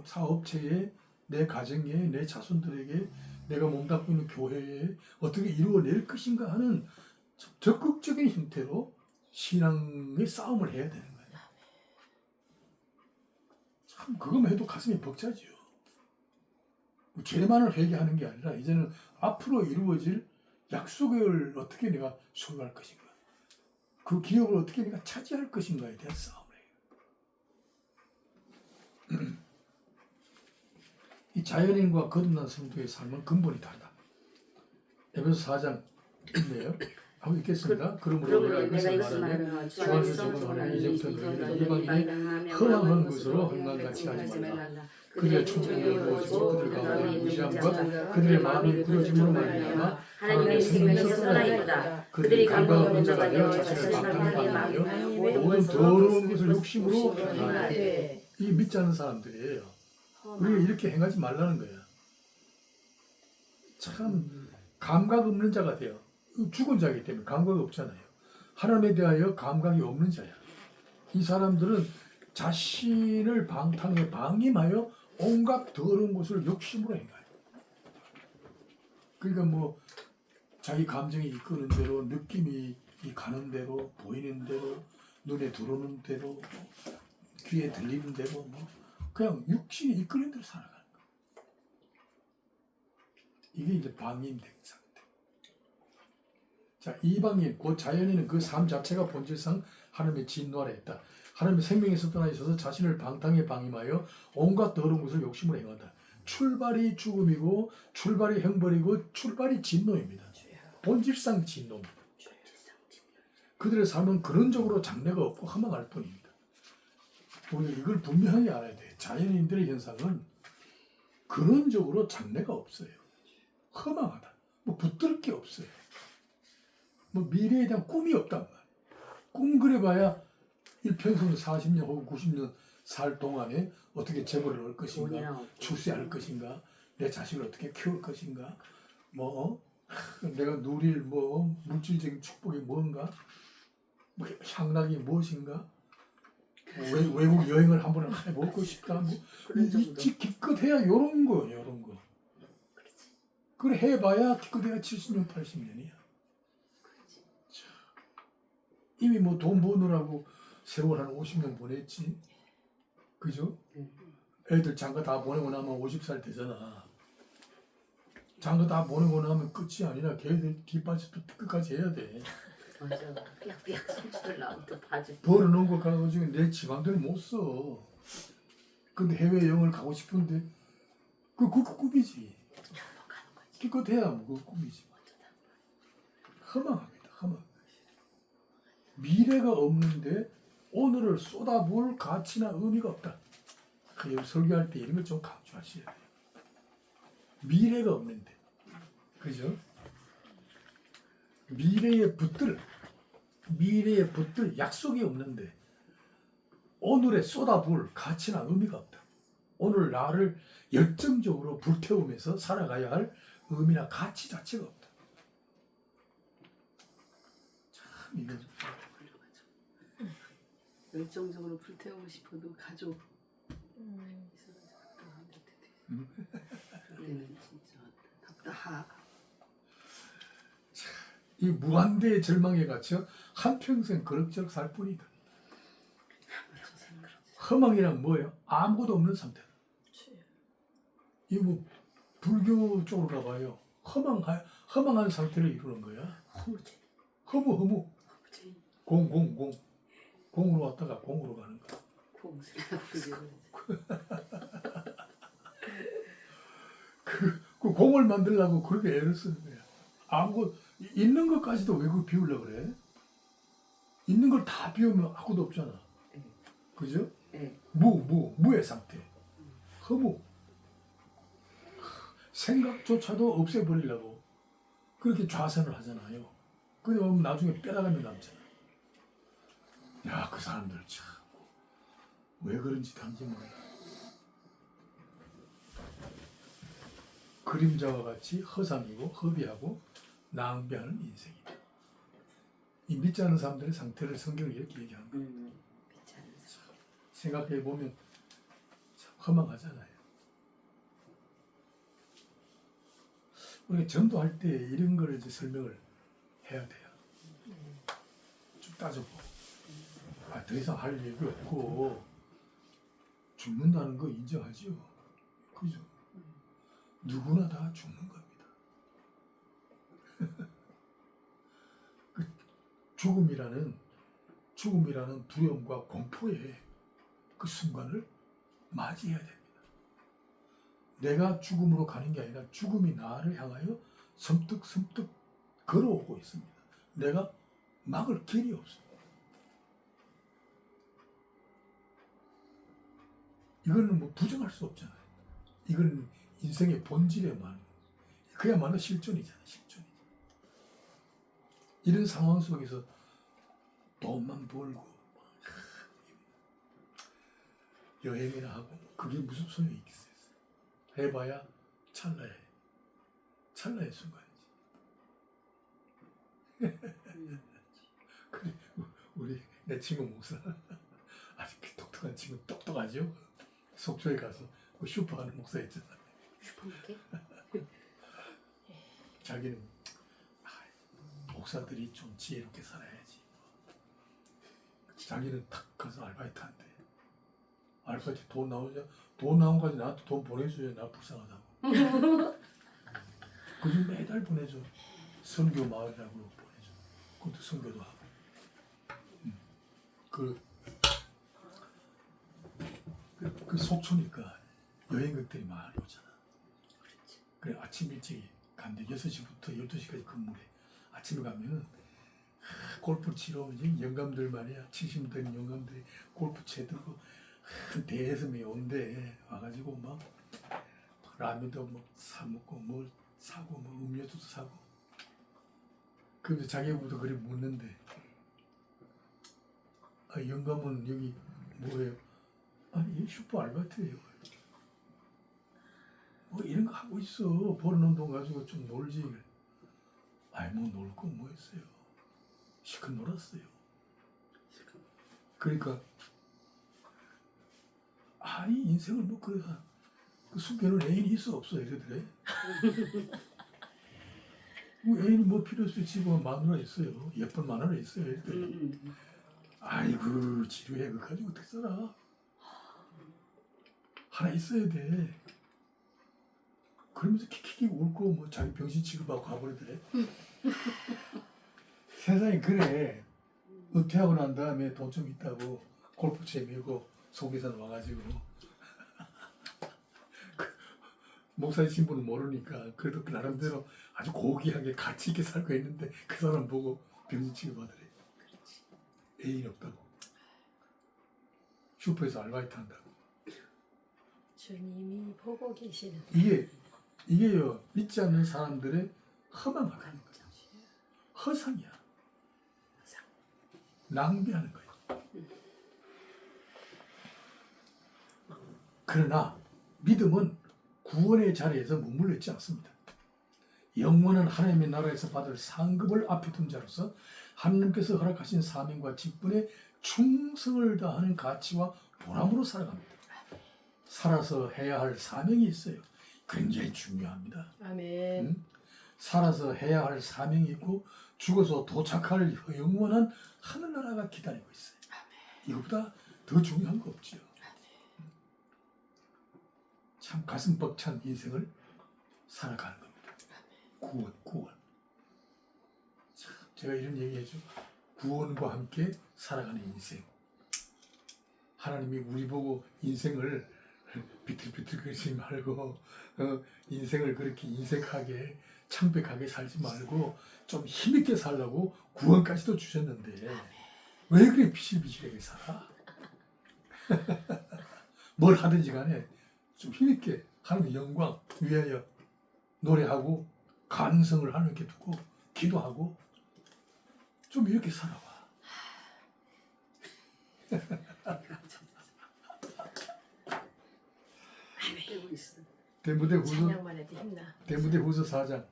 사업체에, 내 가정에, 내 자손들에게, 내가 몸담고 있는 교회에 어떻게 이루어낼 것인가 하는 적극적인 형태로 신앙의 싸움을 해야 되는 거예요. 참 그것만 해도 가슴이 벅차지요. 죄만을 회개하는 게 아니라 이제는 앞으로 이루어질 약속을 어떻게 내가 소유할 것인가, 그 기업을 어떻게 내가 차지할 것인가에 대한 싸움을 해요. 이 자연인과 거듭난 성도의 삶은 근본이 다르다. 에베소 4장 있네요. 하고 있겠습니다. 그러므로 내가 이것을 말하며 주 안에서 적응하는 이제부터 너희는 이방인이 허망한 것으로 흥망같이 하지 말라. 그들의 충동을 보여주고 그들 가운데 무시한 것, 그들의 마음이 굳어짐으로 말미암아 하나님의 생명에서 떠나있다. 그들이 감각 없는 자가 되어 자신을 방탕하게 하며 모든 더러운 것을 욕심으로 행하라. 이 믿지 않는 사람들이에요. 우리가 이렇게 행하지 말라는 거야. 참 감각 없는 자가 돼요. 죽은 자이기 때문에 감각이 없잖아요. 하나님에 대하여 감각이 없는 자야. 이 사람들은 자신을 방탕에 방임하여 온갖 더러운 것을 욕심으로 행해요. 그러니까 뭐 자기 감정이 이끄는 대로, 느낌이 가는 대로, 보이는 대로, 눈에 들어오는 대로, 귀에 들리는 대로, 뭐 그냥 육신이 이끄는 대로 살아가는 거예요. 이게 이제 방임된 상태. 자, 이방인, 곧 자연인은 그 삶 자체가 본질상 하나님의 진노 아래 있다. 하나님의 생명에서 떠나 있어서 자신을 방탕에 방임하여 온갖 더러운 것을 욕심으로 행한다. 출발이 죽음이고 출발이 형벌이고 출발이 진노입니다. 본질상 진노입니다. 그들의 삶은 근원적으로 장래가 없고 허망할 뿐입니다. 우리가 이걸 분명히 알아야 돼. 자연인들의 현상은 근원적으로 장래가 없어요. 허망하다. 뭐 붙들 게 없어요. 뭐 미래에 대한 꿈이 없단 말이에요. 꿈 그려봐야 일평생 40년 혹은 90년 살 동안에 어떻게 재벌을 얻을 것인가, 돈이나 없고. 출세할 것인가, 내 자식을 어떻게 키울 것인가, 뭐 내가 누릴 뭐 물질적인 축복이 뭔가, 뭐 향락이 무엇인가, 외국 여행을 한번 해보고 싶다, 뭐 그런 정도. 있지 기껏해야 요런 거, 요런 거. 그래 해봐야 기껏해야 70년, 80년이야. 이미 뭐 돈 버느라고 세월 한 50년 보냈지. 그죠? 애들 장가 다 보내고 나면 50살 되잖아. 장가 다 보내고 나면 끝이 아니라 걔들 뒷받침도 끝까지 해야 돼. 맞아. 삐약삐약 손주들 나오면 또 봐줘. 벌어놓은 거 가지고 내 지방대로 못 써. 근데 해외 여행을 가고 싶은데 그 꿈이지. 가는 거지. 기껏해야 뭐 그 꿈이지. 허망합니다. 허망. 미래가 없는데 오늘을 쏟아부을 가치나 의미가 없다. 여기 설교할 때 이런 걸 좀 강조하셔야 돼요. 미래가 없는데, 그죠? 미래에 붙들 약속이 없는데 오늘에 쏟아부을 가치나 의미가 없다. 오늘 나를 열정적으로 불태우면서 살아가야 할 의미나 가치 자체가 없다. 참 이거 열정적으로 불태우고 싶어도 가족 있어가지고 그때는 진짜 답답하. 이 무한대의 절망에 갇혀 한평생 그럭저럭 살 뿐이다. 허망이란 뭐예요? 아무것도 없는 상태. 이 뭐 불교 쪽으로 가봐요. 허망한 상태를 이루는 거야. 허무지. 허무. 아버지 공으로 왔다가 공으로 가는 거야. 공수라 불교. 그 공을 만들려고 그렇게 애를 쓰는 거야. 아무것 있는 것까지도 왜 그걸 비우려고 그래? 있는 걸 다 비우면 아무것도 없잖아. 그죠? 네. 무의 상태. 허무. 생각조차도 없애버리려고 그렇게 좌선을 하잖아요. 근데 보면 나중에 빼다가면 남잖아. 야, 그 사람들 참 왜 그런 짓 하는지 몰라. 그림자와 같이 허상이고 허비하고 낭비하는 인생이다. 이 믿지 않는 사람들의 상태를 성경이 이렇게 얘기하는 거예요. 괜찮아. 생각해 보면 참 허망하잖아요. 우리가 전도할 때 이런 걸 이제 설명을 해야 돼요. 쭉 따져보고. 더 이상 할 얘기 없고 죽는다는 거 인정하죠. 그죠? 누구나 다 죽는 겁니다. 그 죽음이라는 두려움과 공포의 그 순간을 맞이해야 됩니다. 내가 죽음으로 가는 게 아니라 죽음이 나를 향하여 섬뜩섬뜩 걸어오고 있습니다. 내가 막을 길이 없습니다. 이거는 뭐 부정할 수 없잖아요. 이건 인생의 본질에만 그야말로 실존이잖아요. 실존이죠. 이런 상황 속에서 돈만 벌고 여행이나 하고 그게 무슨 소용이 있겠어요. 해봐야 찰나의 순간이지. 그래, 우리 내 친구 목사 아주 똑똑한 친구 똑똑하죠. 속초에 가서 그 슈퍼 하는 목사 있잖아. 슈퍼마켓? 자기는 목사들이 좀 지혜롭게 살아야지. 자기는 탁 가서 알바이트 한대. 알바이트 돈 나온 까지 나한테 돈 보내줘야 나 불쌍하다고. 그중 매달 보내줘. 선교 마을이라고 보내줘. 그것도 선교도 하고. 그 속초니까 여행객들이 많이 오잖아. 그래 아침 일찍 간대 6시부터 12시까지 근무해. 아침에 가면은 골프 치러 오면 영감들 말이야. 70 되는 영감들이 골프채 들고 대여섬에 온대. 와가지고 막 라면도 뭐 사 먹고 뭘 사고 뭐 음료수도 사고. 그래서 자기부터 그리 묻는데 아, 영감은 여기 뭐예요? 아니 슈퍼 알바트예요. 뭐 이런 거 하고 있어. 버는 돈 가지고 좀 놀지. 아이 뭐 놀 거 뭐 했어요. 실컷 놀았어요. 그러니까 아니 인생을 뭐 그래 그 숨겨놓은 애인이 있어 없어 이러더래. 뭐 애인이 뭐 필요 없어요. 집에 마누라 있어요. 예쁜 마누라 있어요. 이러더래. 아이고 지루해. 그거 가지고 어떻게 살아. 하나 있어야 돼. 그러면서 킥킥 울고 뭐 자기 병신 취급하고 가버리더래. 세상에 그래. 은퇴하고 난 다음에 돈 좀 있다고 골프채 메고 속에서 와가지고 목사님 신분은 모르니까 그래도 그 나름대로 아주 고귀하게 가치 있게 살고 있는데 그 사람 보고 병신 취급하더래. 애인 없다고. 슈퍼에서 아르바이트 한다고. 주님이 보고 계시는 이게요 믿지 않는 사람들의 허망하다는 거야. 허상이야. 낭비하는 거야. 그러나 믿음은 구원의 자리에서 머물러 있지 않습니다. 영원한 하나님의 나라에서 받을 상급을 앞에 둔 자로서 하나님께서 허락하신 사명과 직분에 충성을 다하는 가치와 보람으로 살아갑니다. 살아서 해야 할 사명이 있어요. 굉장히 중요합니다. 아멘. 살아서 해야 할 사명이 있고 죽어서 도착할 영원한 하늘나라가 기다리고 있어요. 이것보다 더 중요한 거 없지요. 참 가슴 벅찬 인생을 살아가는 겁니다. 구원. 참 제가 이런 얘기해줘. 구원과 함께 살아가는 인생. 하나님이 우리 보고 인생을 비틀비틀거리지 말고 인생을 그렇게 인색하게 창백하게 살지 말고 좀 힘있게 살라고 구원까지도 주셨는데 왜 그래 비실비실하게 살아? 뭘 하든지 간에 좀 힘있게 하나님의 영광 위하여 노래하고 간성을 하나님께 두고 기도하고 좀 이렇게 살아봐. 빼고 있어. 찬양만 해도 힘나. 데모데후서 4장.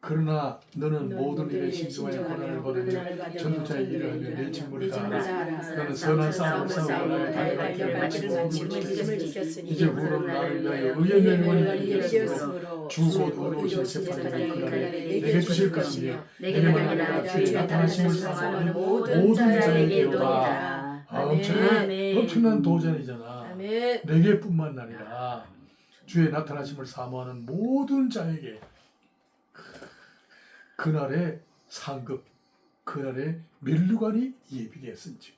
그러나 너는 모든 일에 신중하여 고난을 받으며 전도자의 일을 하며 내 직무를 다하라. 너는 선한 싸움을 싸우고 달려갈 마치고 짐을 지켰으니 이제 후로는 나를 위하여 의의 멸관이 이겼으므로 주곧 의로우신 재판장이 그날에 내게 주실 것이며 내게만 아니라 주의 나타나심을 사모하는 모든 자에게도다. 엄청난 도전이잖아. 아멘. 내게뿐만 아니라 주의 나타나심을 사모하는 모든 자에게 그날의 상급, 그날의 면류관이 예비되었은지.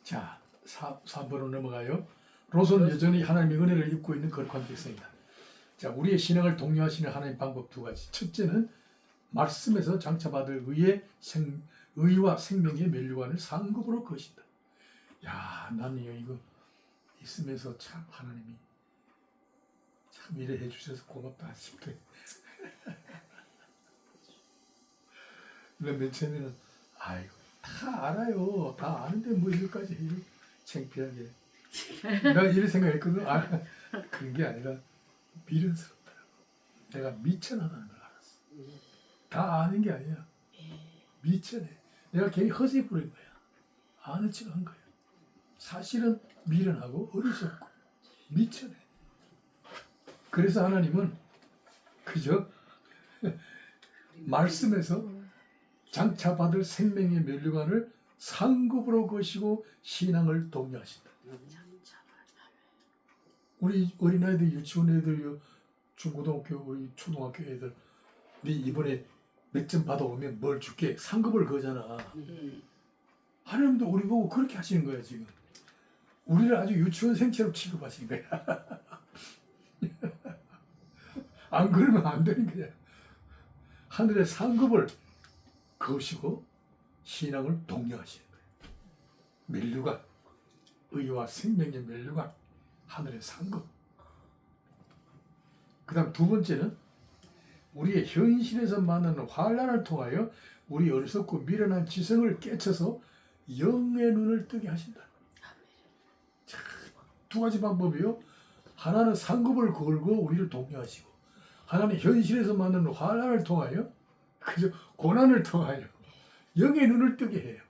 자, 3번으로 넘어가요. 롯은 여전히 하나님의 은혜를 입고 있는 거룩한 백성이다. 자, 우리의 신앙을 독려하시는 하나님의 방법 두 가지. 첫째는 말씀에서 장차받을 의와 생명의 면류관을 상급으로 거신다. 야, 나는요 이거 있으면서 참 하나님이 참 이래 해주셔서 고맙다 싶대. 맨 처음에는 아이고 다 알아요. 다 아는데 뭐 이거까지 해요. 창피하게. 나 이런 생각했거든. 그런 게 아니라 미련스럽더라고. 내가 미천하다는 걸 알았어. 다 아는 게 아니야. 미천해. 내가 괜히 허세 부린 거야. 아는 척 한 거야. 사실은 미련하고 어리석고 미천해. 그래서 하나님은 그저 말씀에서 장차 받을 생명의 면류관을 상급으로 거시고 신앙을 독려하신다. 우리 어린아이들, 유치원 애들, 중고등학교, 우리 초등학교 애들 네 이번에 몇 점 받아오면 뭘 줄게? 상급을 거잖아. 하나님도 우리 보고 그렇게 하시는 거야 지금. 우리를 아주 유치원생처럼 취급하시는 거야. 안 그러면 안 되는 거야. 하늘의 상급을 거시고 신앙을 독려하시는 거예요. 면류관, 의와 생명의 면류관, 하늘의 상급. 그 다음 두 번째는 우리의 현실에서 만나는 환란을 통하여 우리 어리석고 미련한 지성을 깨쳐서 영의 눈을 뜨게 하신다. 자, 두 가지 방법이요. 하나는 상급을 걸고 우리를 독려하시고, 하나는 현실에서 만나는 환란을 통하여, 그죠? 고난을 통하여 영의 눈을 뜨게 해요.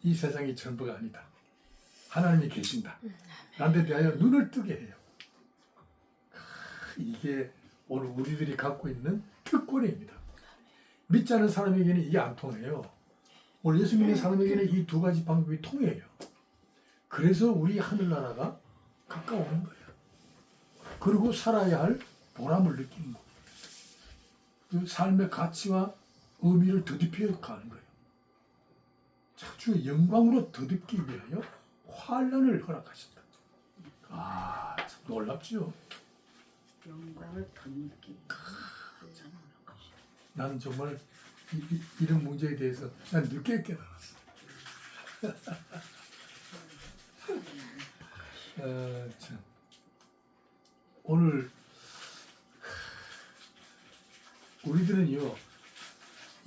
이 세상이 전부가 아니다. 하나님이 계신다. 나한테 대하여 눈을 뜨게 해요. 이게 오늘 우리들이 갖고 있는 특권입니다. 믿지 않은 사람에게는 이게 안 통해요. 오늘 예수 믿는 사람에게는 이 두 가지 방법이 통해요. 그래서 우리 하늘나라가 가까워오는 거예요. 그리고 살아야 할 보람을 느끼는 거예요. 그 삶의 가치와 의미를 더딥혀 가는 거예요. 주의 영광으로 더듬기 위하여 환란을 허락하신다. 아, 참 놀랍죠. 영광을 덧입기. 나는 정말 이런 문제에 대해서 난 늦게 깨달았어. 참. 오늘 우리들은요,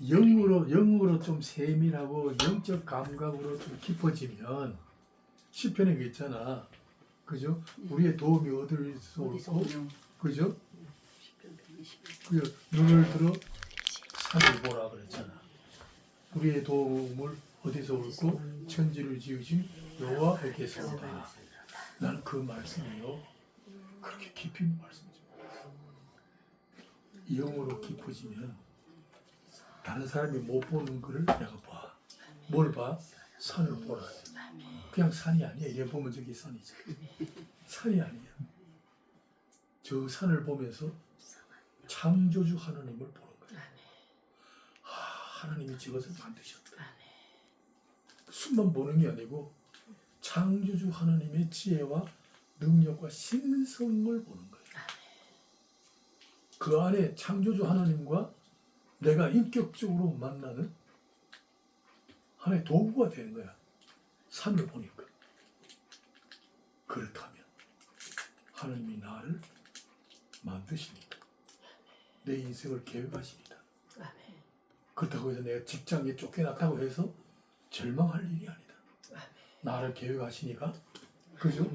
영으로 좀 세밀하고 영적 감각으로 좀 깊어지면 시편에 그 있잖아, 그죠? 우리의 도움이 어디서 올고, 그죠? 그 눈을 들어 산을 보라 그랬잖아. 우리의 도움을 어디서 올고 천지를 지으신 여호와에게서 오다. 나는 그 말씀이요, 그렇게 깊이 있는 말씀이죠. 영으로 깊어지면 다른 사람이 못 보는 거를 내가 봐. 뭘 봐? 산을 보라. 그냥 산이 아니야. 얘 보면 저기 산이지. 산이 아니야. 저 산을 보면서 창조주 하나님을 보는 거야. 하나님이 저것을 만드셨다. 수만 보는 게 아니고 창조주 하나님의 지혜와 능력과 신성을 보는 거야. 그 안에 창조주 하나님과 내가 인격적으로 만나는 하나의 도구가 되는 거야. 산을 보니까. 그렇다면 하나님이 나를 만드시니까 내 인생을 계획하십니다. 그렇다고 해서 내가 직장에 쫓겨났다고 해서 절망할 일이 아니다. 나를 계획하시니까, 그죠?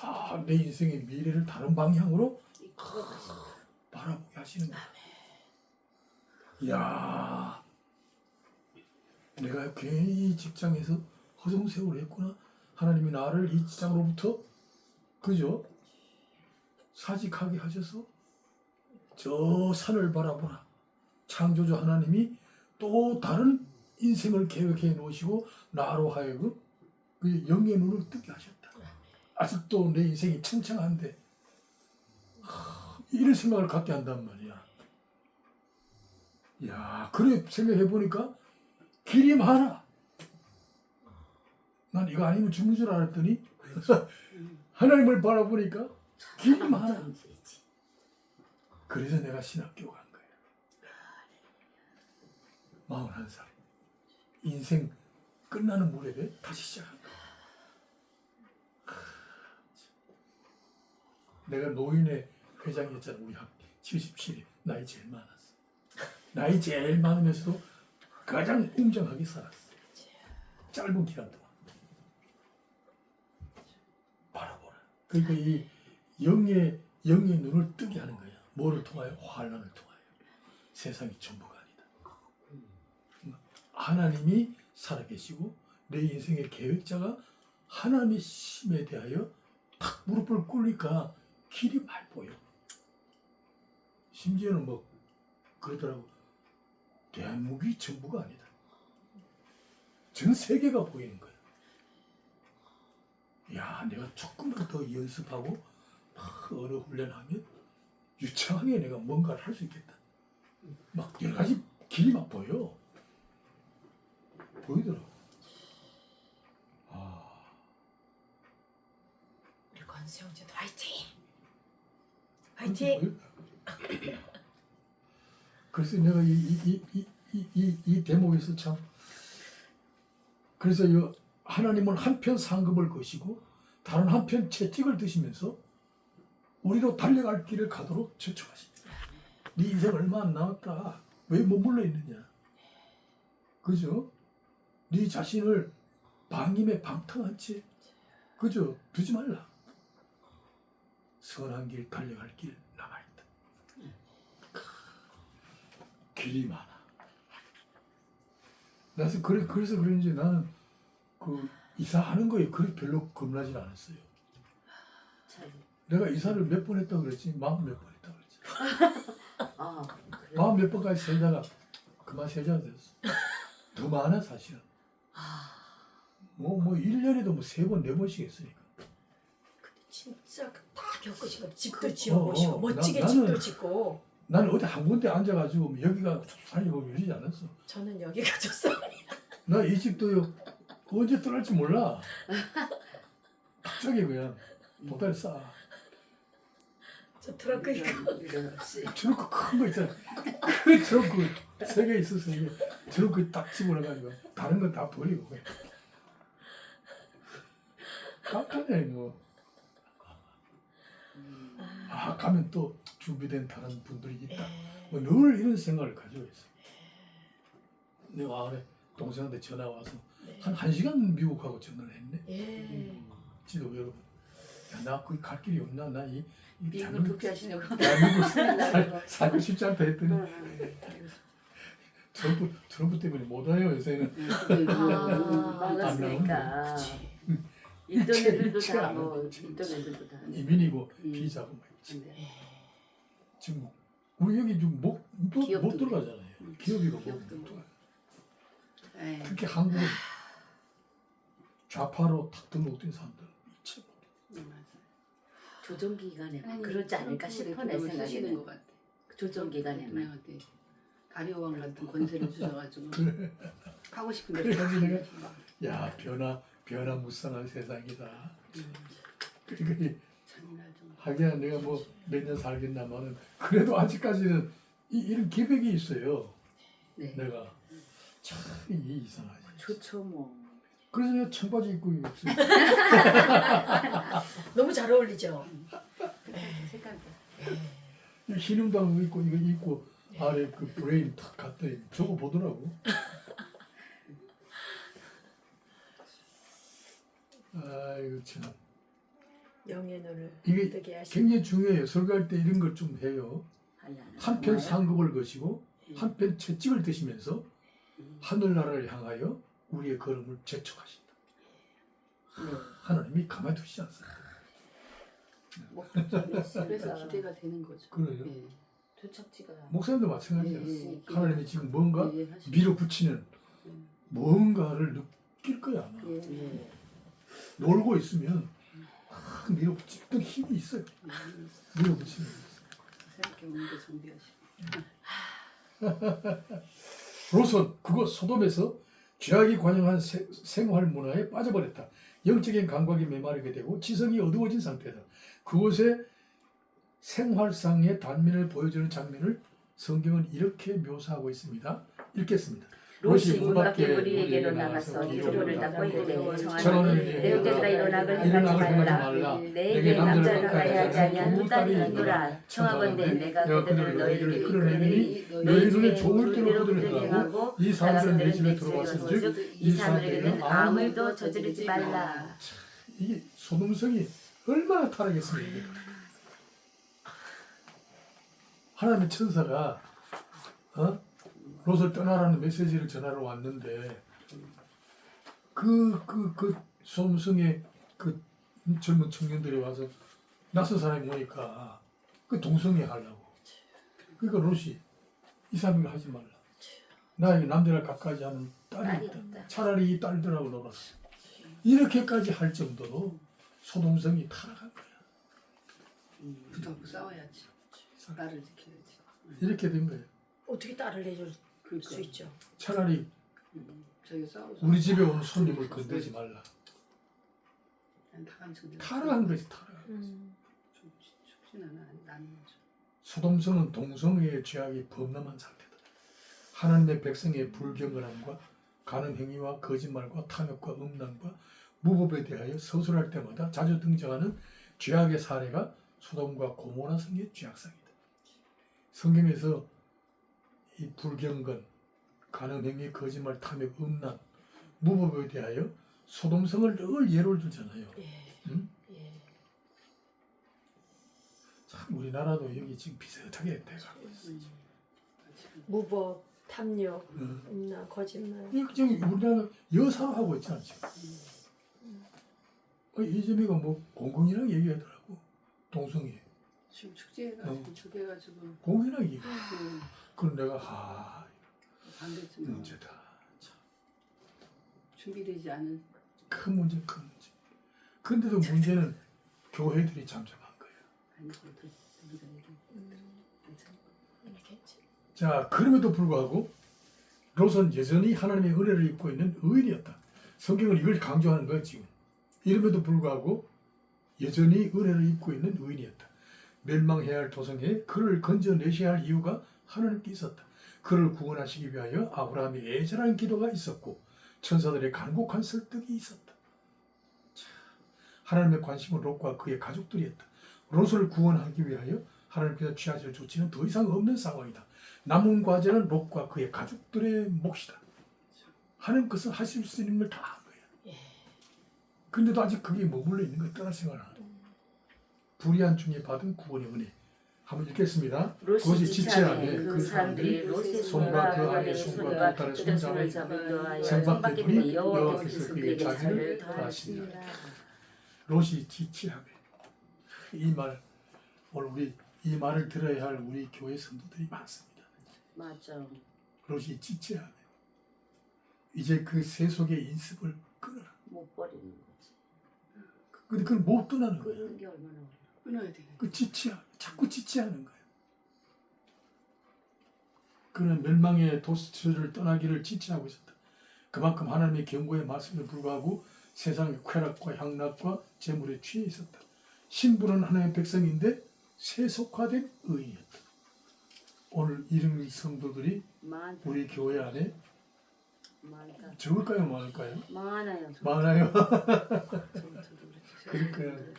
아, 내 인생의 미래를 다른 방향으로 바라보게 하시는 거야. 이야, 내가 괜히 이 직장에서 허송세월을 했구나. 하나님이 나를 이 직장으로부터, 그죠? 사직하게 하셔서 저 산을 바라보라. 창조주 하나님이 또 다른 인생을 계획해 놓으시고 나로 하여금 그 영의 눈을 뜨게 하셨다. 아직도 내 인생이 청청한데 이런 생각을 갖게 한단 말이야. 야, 그래 생각해 보니까 길이 많아. 난 이거 아니면 죽는 줄 알았더니 하나님을 바라보니까 길이 많아. 그래서 내가 신학교 간 거야. 41살. 인생 끝나는 무렵에 다시 시작한 거야. 내가 노인의 회장이었잖아. 우리 학 77이. 나이 제일 많았어. 나이 제일 많으면서도 가장 웅장하게 살았어. 짧은 기간 동안. 바라보라. 그러니까 이 영의 눈을 뜨게 하는 거야. 뭐를 통하여? 환란을 통하여. 세상이 전부가 아니다. 하나님이 살아계시고 내 인생의 계획자가 하나님의 대하여 탁 무릎을 꿇으니까 길이 많이 보여. 심지어는 뭐 그러더라고. 대한민국이 전부가 아니다. 전 세계가 보이는 거야. 야, 내가 조금만 더 연습하고 언어 훈련하면 유창하게 내가 뭔가를 할 수 있겠다. 막 여러 가지 길이 막 보여. 보이더라고. 우리 권수영제도 화이팅! 화이팅! 그래서 내가 이 대목에서 참 그래서 이 하나님은 한편 상급을 거시고 다른 한편 채찍을 드시면서 우리로 달려갈 길을 가도록 저촉하십니다. 네 인생 얼마 안 남았다. 왜 머물러 있느냐? 그죠? 네 자신을 방임에 방탕한 채 그죠? 두지 말라. 선한 길 달려갈 길 남아있다. 길이 많아. 그래서 그런지 나는 그 이사하는 거에 그렇게 별로 겁나진 않았어요. 참. 내가 이사를 몇 번 했다고 그랬지? 40 몇 번 했다고 그랬지. 아, 그래. 40 몇 번까지 세다가 그만 세자가 됐어. 더 많아 사실은. 뭐 1년에도 뭐 3번 4번씩 했으니까. 근데 진짜 다 겪으시고 집도 지어보시고 멋지게 나는- 집도 짓고 나는 어디 한 군데 앉아가지고 뭐 여기가 살려고 이러지 않았어. 저는 여기가 좋습니다. 나 이 집도요 언제 떠날지 몰라. 갑자기 그냥 보따리 싸. 저 트렁크 이런 없이 트렁크 큰 거 있잖아. 그 트렁크 3개 있어 3개. 트렁크 딱 집어넣어가지고 다른 건 다 버리고 그냥. 깜짝이야 뭐. 아 가면 또 준비된 다른 분들이 있다. 뭐 늘 이런 생각을 가지고 있어. 내가 안에 동생한테 전화 와서 한 1시간 미국하고 전화를 했네. 예. 지도 여러분. 야, 나 거기 갈 길이 없나? 나 미국을 도피하시려고 대한민국 살고 싶지 않다 했더니 트럼프 때문에 못 와요 요새는. 막았으니까. 그치. 있던 애들도 일체 다 안 뭐 하는 있던 애들도 다. 이민이고 비자고 막 있지. 네. 지금 우리 여기 지금 못 기업도 들어가잖아요. 기업이고 못 기업도 못 들어가. 네. 특히 한국은 좌파로 탁 등록된 사람들 미쳐. 맞아요. 조정 기간에 하나님 그러지 않을까 싶어 내 쓰시는 생각에는. 것 같아. 조정 기간에만. 대통령한테 가리오왕 같은 권세를 주셔가지고 하고 싶은 대로 그래가지고 다 내가 하는 거지. 야 변화무쌍한 세상이다. 그러니까 잔인할 정도. 하기야 내가 뭐 몇 년 살겠나마는 그래도 아직까지는 이런 계획이 있어요. 네. 내가 참 이상하지. 좋죠 뭐. 그래서 내가 청바지 입고 있어요. 너무 잘 어울리죠. 색깔도. 흰응당 입고 이거 입고 아래 그 브레인 탁 갔더니 저거 보더라고. 아이고 참 영의 눈을 이게 뜨게 하시. 굉장히 중요해요. 설교할 때 이런 걸 좀 해요. 하려나. 한편 상급을 거시고 한편 채찍을 드시면서 하늘나라를 향하여 우리의 걸음을 재촉하신다. 네. 하나님이 가만히 두시지 않습니다. 그래서 기대가 되는 거죠. 그래요. 예. 도착지가. 목사님도 마찬가지예요. 예, 예. 하나님이 지금 뭔가 예, 사실. 밀어붙이는 뭔가를 느낄 거야 아마. 예. 네. 놀고 있으면 막 밀어붙이는 힘이 있어요. 밀어붙이는 힘이 있어요. 새롭게 오는 게 준비하시고. 롯은 그곳 소돔에서 죄악이 관영한 생활 문화에 빠져버렸다. 영적인 감각이 메마르게 되고 지성이 어두워진 상태다. 그곳의 생활상의 단면을 보여주는 장면을 성경은 이렇게 묘사하고 있습니다. 읽겠습니다. 롯이 문 밖에 우리에게로 나가서 기도를 닦고 이르되 청하는 내 형제들아 일어나글 행하지 말라. 내게 남자를 가야 하지 아니한 두 딸이 있노라. 청하건대 내가 그들을 너희에게 이끌어내니 너희 중에 좋을 대로 그들을 행하고 이 사람들은 내 집에 들어왔은즉 들어왔은즉 이 사람에게는 아무 일도 저지르지 말라. 이게 소돔성이 얼마나 타락했습니까? 하나님의 천사가 롯을 떠나라는 메시지를 전하러 왔는데 그 소돔성의 그 젊은 청년들이 와서 낯선 사람이 오니까 그 동성애 하려고. 그러니까 롯이 이 사람을 하지 말라. 나에게 남자를 가까이 하는 딸이 있다. 차라리 이 딸들하고 놀았어. 이렇게까지 할 정도로 소돔성이 타락한 거야. 붙어갖고 싸워야지. 나를 지켜야지. 이렇게 된 거예요. 어떻게 딸을 내줄 그러니까. 수 있죠? 차라리 저기 싸워서. 우리 집에 온 손님을 건드리지 말라. 다 같이 타락한 거지 타락. 좋진 않아. 나는 거죠. 소돔성은 동성애의 죄악이 범람한 상태다. 하나님의 백성의 불경건함과 간음 행위와 거짓말과 탐욕과 음란과 무법에 대하여 서술할 때마다 자주 등장하는 죄악의 사례가 소돔과 고모라 성의 죄악상이다. 성경에서 이 불경건, 간음 행위, 거짓말, 탐욕, 음란, 무법에 대하여 소돔성을 늘 예를 들잖아요. 예. 응? 예. 참 우리나라도 여기 지금 비슷하게 돼가고 있어요. 무법, 탐욕, 응. 음란, 거짓말. 지금 우리나라 여사로 하고 있잖아 지금. 이재명이가 뭐 공공이랑 얘기하더라고. 동성애 지금 축제해가지고 축제해가지고 공공이랑 얘기. 그 그럼 내가 반대쯤 문제다. 참, 준비되지 않은 큰 문제, 큰 문제. 근데도 문제는 교회들이 잠잠한 거예요. 아니 그것도 우리가 얘기 괜찮아. 이렇겠지. 자, 그럼에도 불구하고 롯은 여전히 하나님의 은혜를 입고 있는 의인이었다. 성경은 이걸 강조하는 거예요 지금. 이름에도 불구하고 여전히 은혜를 입고 있는 의인이었다. 멸망해야 할 도성에 그를 건져내셔야 할 이유가 하나님께 있었다. 그를 구원하시기 위하여 아브라함의 애절한 기도가 있었고 천사들의 간곡한 설득이 있었다. 자, 하나님의 관심은 롯과 그의 가족들이었다. 롯을 구원하기 위하여 하나님께서 취하실 조치는 더 이상 없는 상황이다. 남은 과제는 롯과 그의 가족들의 몫이다. 하나님께서 하실 수 있는 걸 다 한 거예요. 예. 근데도 아직 그게 머물러 있는 거예요. 떠날 생각을 안 하고. 불의한 중에 받은 구원의 은혜. 한번 읽겠습니다. 롯이 지체하매 그 그 사람들이 롯의 손과 손과 그 그 안에 안의 손과 손과 두 딸의 그들 손잡아 손을 잡은도하여 생박해 생박해 보니 보니 여호와께서 여호와께서 그에게 그에게 자질을 자를 더하시니라. 더하시니라. 롯이 지체하매. 이 말, 오늘 이 말을 들어야 할 우리 교회 성도들이 많습니다. 맞아. 롯이 지체하매. 이제 그 세속의 인습을 끊어라. 못 버리는 거지. 근데 그걸 못 떠나는 거예요. 끊는 게 얼마나 어려워. 끊어야 되겠네. 그 자꾸 지체하는 거예요. 그는 멸망의 도시를 떠나기를 지체하고 있었다. 그만큼 하나님의 경고의 말씀에 불구하고 세상의 쾌락과 향락과 재물에 취해 있었다. 신부는 하나님의 백성인데 세속화된 의인이었다. 오늘 이런 성도들이 많다. 우리 교회 안에 많다. 적을까요, 많을까요? 많아요. 많아요. 저도 그렇게 그러니까요.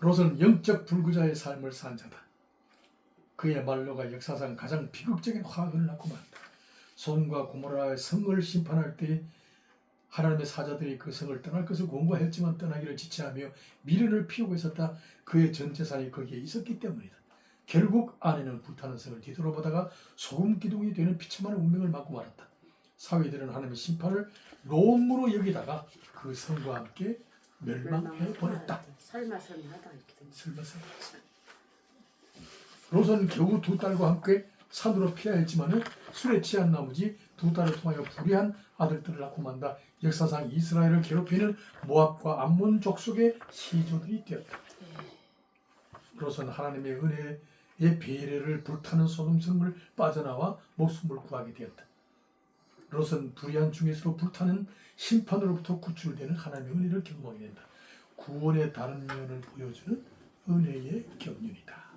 롯은 영적 불구자의 삶을 산 자다. 그의 말로가 역사상 가장 비극적인 화학을 낳고 말다. 소돔과 고모라의 성을 심판할 때 하나님의 사자들이 그 성을 떠날 것을 공고했지만 떠나기를 지체하며 미련을 피우고 있었다. 그의 전 재산이 거기에 있었기 때문이다. 결국 아내는 불타는 성을 뒤돌아보다가 소금 기둥이 되는 비참한 운명을 맞고 말았다. 사위들은 하나님의 심판을 롬으로 여기다가 그 성과 함께 멸망해 버렸다. 설마설마하다 이렇게 된 거지. 설마. 롯은 겨우 두 딸과 함께 산으로 피하야 했지만은 술에 취한 나머지 두 딸을 통하여 불의한 아들들을 낳고 만다. 역사상 이스라엘을 괴롭히는 모압과 암몬 족속의 시조들이 되었다. 롯은 하나님의 은혜의 배례를 불타는 소돔성을 빠져나와 목숨을 구하게 되었다. 롯은 불의한 중에서 불타는 심판으로부터 구출되는 하나님의 은혜를 경험하게 된다. 구원의 다른 면을 보여주는 은혜의 경륜이다.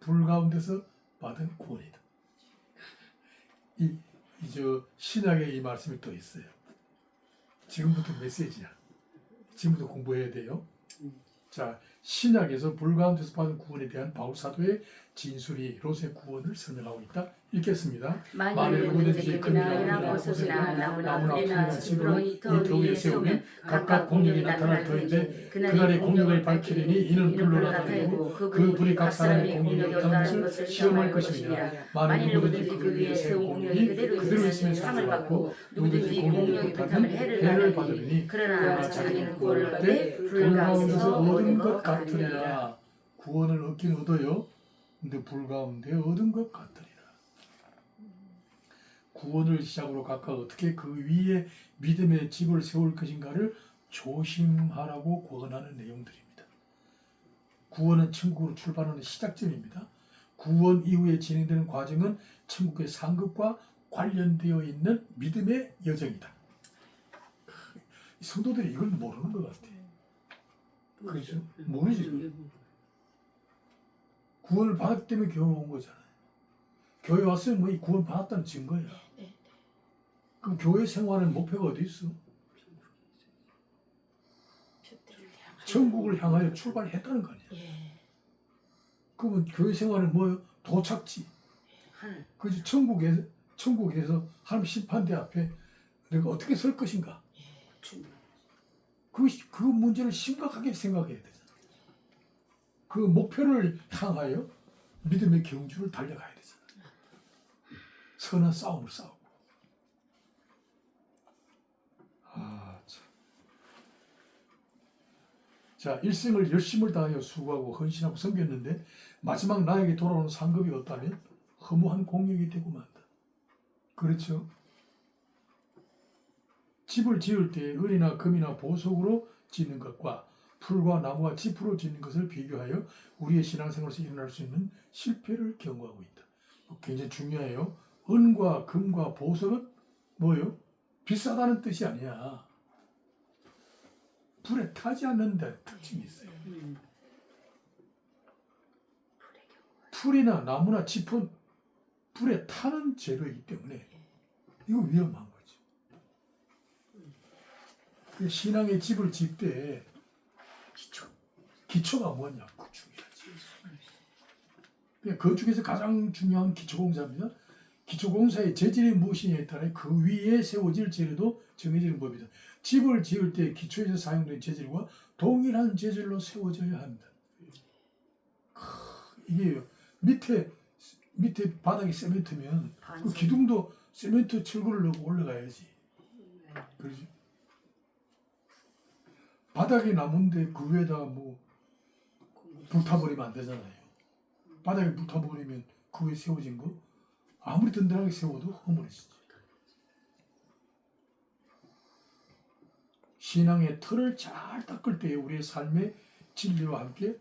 불 가운데서 받은 구원이다. 저 신약에 이 말씀이 또 있어요. 지금부터 메시지야. 지금부터 공부해야 돼요. 자, 신약에서 불 가운데서 받은 구원에 대한 바울 사도의 진술이 롯의 구원을 설명하고 있다. 읽겠습니다. 만일 누구든지 금이나 보석이나 나무나 풀이나 집으로 이 터 위에 세우면 각각 공력이 나타날 터인데 그날의 공력을 밝히리니 이는 불로 나타내고 그 불이 각 사람의 공력이 어떠한 것을 시험할 것이니라. 만일 누구든지 그 위에 세운 공력이 그대로 있으면 상을 받고 누구든지 공력이 불타면 해를 받으리니 그러나 자기는 구원을 받되 불 가운데서 얻은 것 같으리라. 구원을 얻긴 얻어요. 근데 불 가운데 얻은 것 같으리라. 구원을 시작으로 각각 어떻게 그 위에 믿음의 집을 세울 것인가를 조심하라고 권하는 내용들입니다. 구원은 천국으로 출발하는 시작점입니다. 구원 이후에 진행되는 과정은 천국의 상급과 관련되어 있는 믿음의 여정이다. 성도들이 이걸 모르는 것 같아. 그렇죠? 모르지. 구원을 받았기 때문에 교회 온 거잖아요. 교회 왔으면 뭐 이 구원 받았다는 증거야. 네. 그럼 교회 생활의 목표가 어디 있어? 주들을 향하여. 천국을 향하여 출발했다는 거 아니야. 예. 그러면 교회 생활은 뭐예요? 도착지. 하늘. 그래서 천국에서 하나님 심판대 앞에 내가 어떻게 설 것인가? 그 문제를 심각하게 생각해야 되잖아. 그 목표를 향하여 믿음의 경주를 달려가야 되잖아. 선한 싸움을 싸우고. 참. 자, 일생을 열심을 다하여 수고하고 헌신하고 섬겼는데 마지막 나에게 돌아오는 상급이 없다면 허무한 공역이 되고 만다. 그렇죠? 집을 지을 때 은이나 금이나 보석으로 짓는 것과 풀과 나무와 지프로 짓는 것을 비교하여 우리의 신앙생활에서 일어날 수 있는 실패를 경고하고 있다. 굉장히 중요해요. 은과 금과 보석은 뭐예요? 비싸다는 뜻이 아니야. 불에 타지 않는 데 특징이 있어요. 풀이나 나무나 지프는 불에 타는 재료이기 때문에 이거 위험한 거죠. 신앙의 집을 짓 때 기초가 뭐냐? 그 중요하지. 그 중에서 가장 중요한 기초공사입니다. 기초공사의 재질이 무엇이냐에 따라 그 위에 세워질 재료도 정해지는 법이다. 집을 지을 때 기초에서 사용된 재질과 동일한 재질로 세워져야 합니다. 이게 밑에 바닥이 세멘트면 그 기둥도 세멘트 철골을 넣고 올라가야지. 그렇지? 바닥이 나무인데 그 위에다가 뭐 불타버리면 안 되잖아요. 바닥에 불타버리면 그 위에 세워진 거 아무리 든든하게 세워도 허물어지지. 신앙의 틀을 잘 닦을 때 우리의 삶의 진리와 함께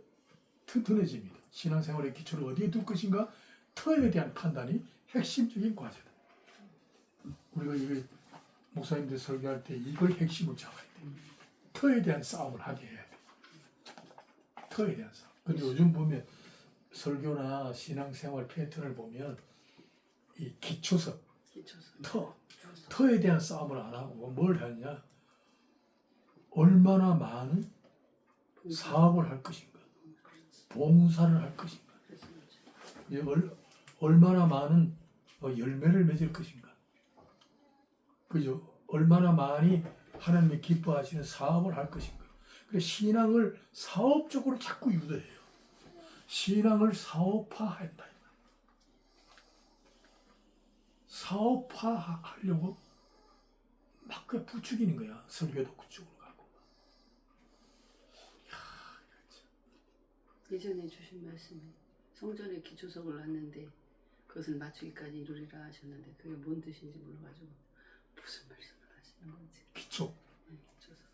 튼튼해집니다. 신앙생활의 기초를 어디에 둘 것인가? 터에 대한 판단이 핵심적인 과제다. 우리가 이거 목사님들 설교할 때 이걸 핵심을 잡아야 돼. 터에 대한 싸움을 하게 해야 돼. 터에 대한 싸움. 근데 요즘 보면 설교나 신앙생활 패턴을 보면 이 기초석, 터에 대한 싸움을 안 하고 뭘 하냐? 얼마나 많은 사업을 할 것인가? 봉사를 할 것인가? 얼마나 많은 열매를 맺을 것인가? 그죠? 얼마나 많이 하나님이 기뻐하시는 사업을 할 것인가? 그래서 신앙을 사업적으로 자꾸 유도해요. 신앙을 사업화한다. 사업화하려고 막 그 부추기는 거야. 설교도 그쪽으로 가고. 예전에 주신 말씀이 성전에 기초석을 놨는데 그것을 맞추기까지 이루리라 하셨는데 그게 뭔 뜻인지 몰라가지고 무슨 말씀을 하시는 건지. 기초. 네, 기초석.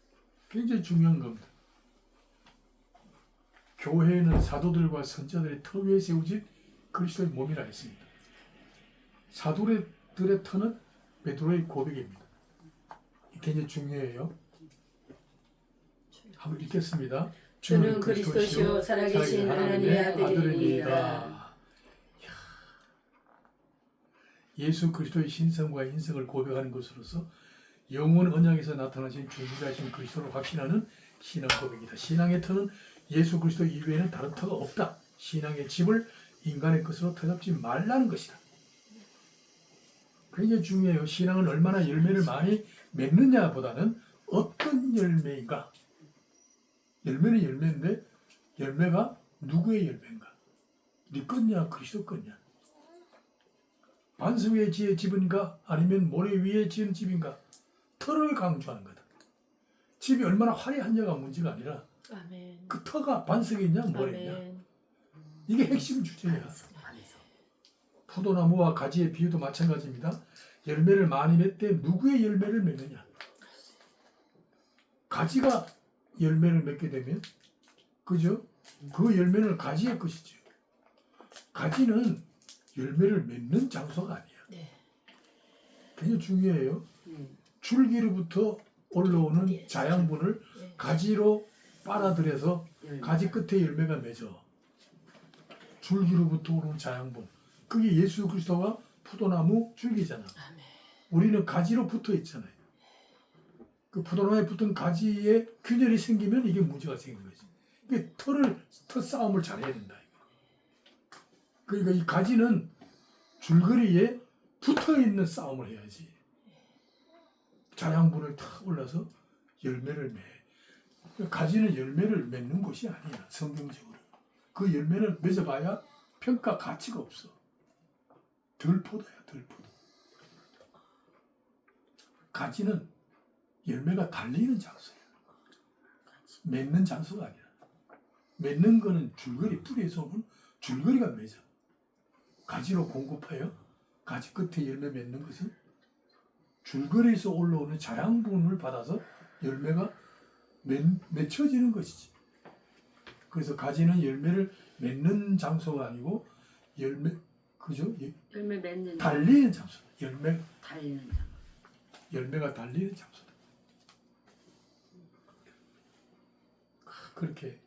굉장히 중요한 겁니다. 교회는 사도들과 선자들의 터 위에 세우진 그리스도의 몸이라 했습니다. 사도들의 터는 베드로의 고백입니다. 굉장히 중요해요. 한번 읽겠습니다. 주는 그리스도시요 살아계신 하나님의 아들이니이다. 예수 그리스도의 신성과 인성을 고백하는 것으로서 영원 언약에서 나타나신 존재자이신 그리스도를 확신하는 신앙 고백이다. 신앙의 터는 예수 그리스도 이외에는 다른 터가 없다. 신앙의 집을 인간의 것으로 터잡지 말라는 것이다. 굉장히 중요해요. 신앙은 얼마나 열매를 많이 맺느냐보다는 어떤 열매인가. 열매는 열매인데 열매가 누구의 열매인가. 네 거냐 그리스도 거냐. 반석 위에 지은 집인가 아니면 모래 위에 지은 집인가. 터를 강조하는 거다. 집이 얼마나 화려하냐가 문제가 아니라 아멘. 그 터가 반석에 있냐 모래에 있냐. 아멘. 이게 핵심 주제야. 포도나무와 가지의 비유도 마찬가지입니다. 열매를 많이 맺되 누구의 열매를 맺느냐. 가지가 열매를 맺게 되면 그죠? 그 열매는 가지의 것이죠. 가지는 열매를 맺는 장소가 아니야. 네. 굉장히 중요해요. 줄기로부터 올라오는 예. 자양분을 예. 가지로 빨아들여서 가지 끝에 열매가 맺어. 줄기로부터 오는 자양분. 그게 예수 그리스도가 포도나무 줄기잖아. 아멘. 우리는 가지로 붙어 있잖아요. 그 포도나무에 붙은 가지에 균열이 생기면 이게 문제가 생긴 거지. 이게 털 싸움을 잘 해야 된다. 그러니까 이 가지는 줄거리에 붙어 있는 싸움을 해야지. 자양분을 탁 올라서 열매를 맺. 가지는 열매를 맺는 것이 아니야. 성경적으로. 그 열매는 맺어봐야 평가 가치가 없어. 덜포도야, 덜포도. 가지는 열매가 달리는 장소야. 맺는 장소가 아니야. 맺는 거는 줄거리, 뿌리에서 오는 줄거리가 맺어. 가지로 공급하여 가지 끝에 열매 맺는 것은 줄거리에서 올라오는 자양분을 받아서 열매가 맺혀지는 것이지. 그래서 가지는 열매를 맺는 장소가 아니고 그죠? 열매 맺는 달리는 장소. 달리는 장. 열매가 달리는 장소다. 그렇게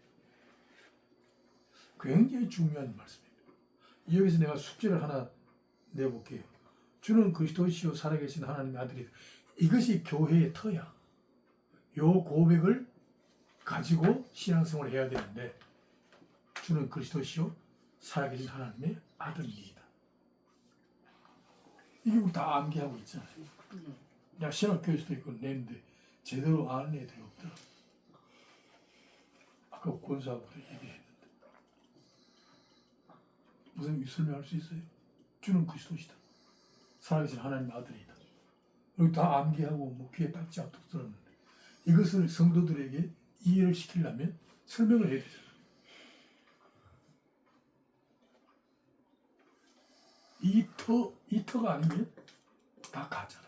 굉장히 중요한 말씀입니다. 여기서 내가 숙제를 하나 내볼게요. 주는 그리스도시요 살아계신 하나님의 아들이. 이것이 교회의 터야. 요 고백을 가지고 신앙생활을 해야 되는데, 주는 그리스도시요 살아계신 하나님의 아들이다. 이게 우리 다 암기하고 있잖아요. 내가 신학교에서도 이거 냈는데 제대로 아는 애들이 없더라. 아까 권사하고도 얘기했는데 무슨 설명할 수 있어요? 주는 그리스도시다. 살아계신 하나님의 아들이다. 여기 다 암기하고 뭐 귀에 닿지 않도록 들었는데, 이것을 성도들에게 이해를 시키려면 설명을 해야 되잖아. 이 터가 아니면 다 가잖아.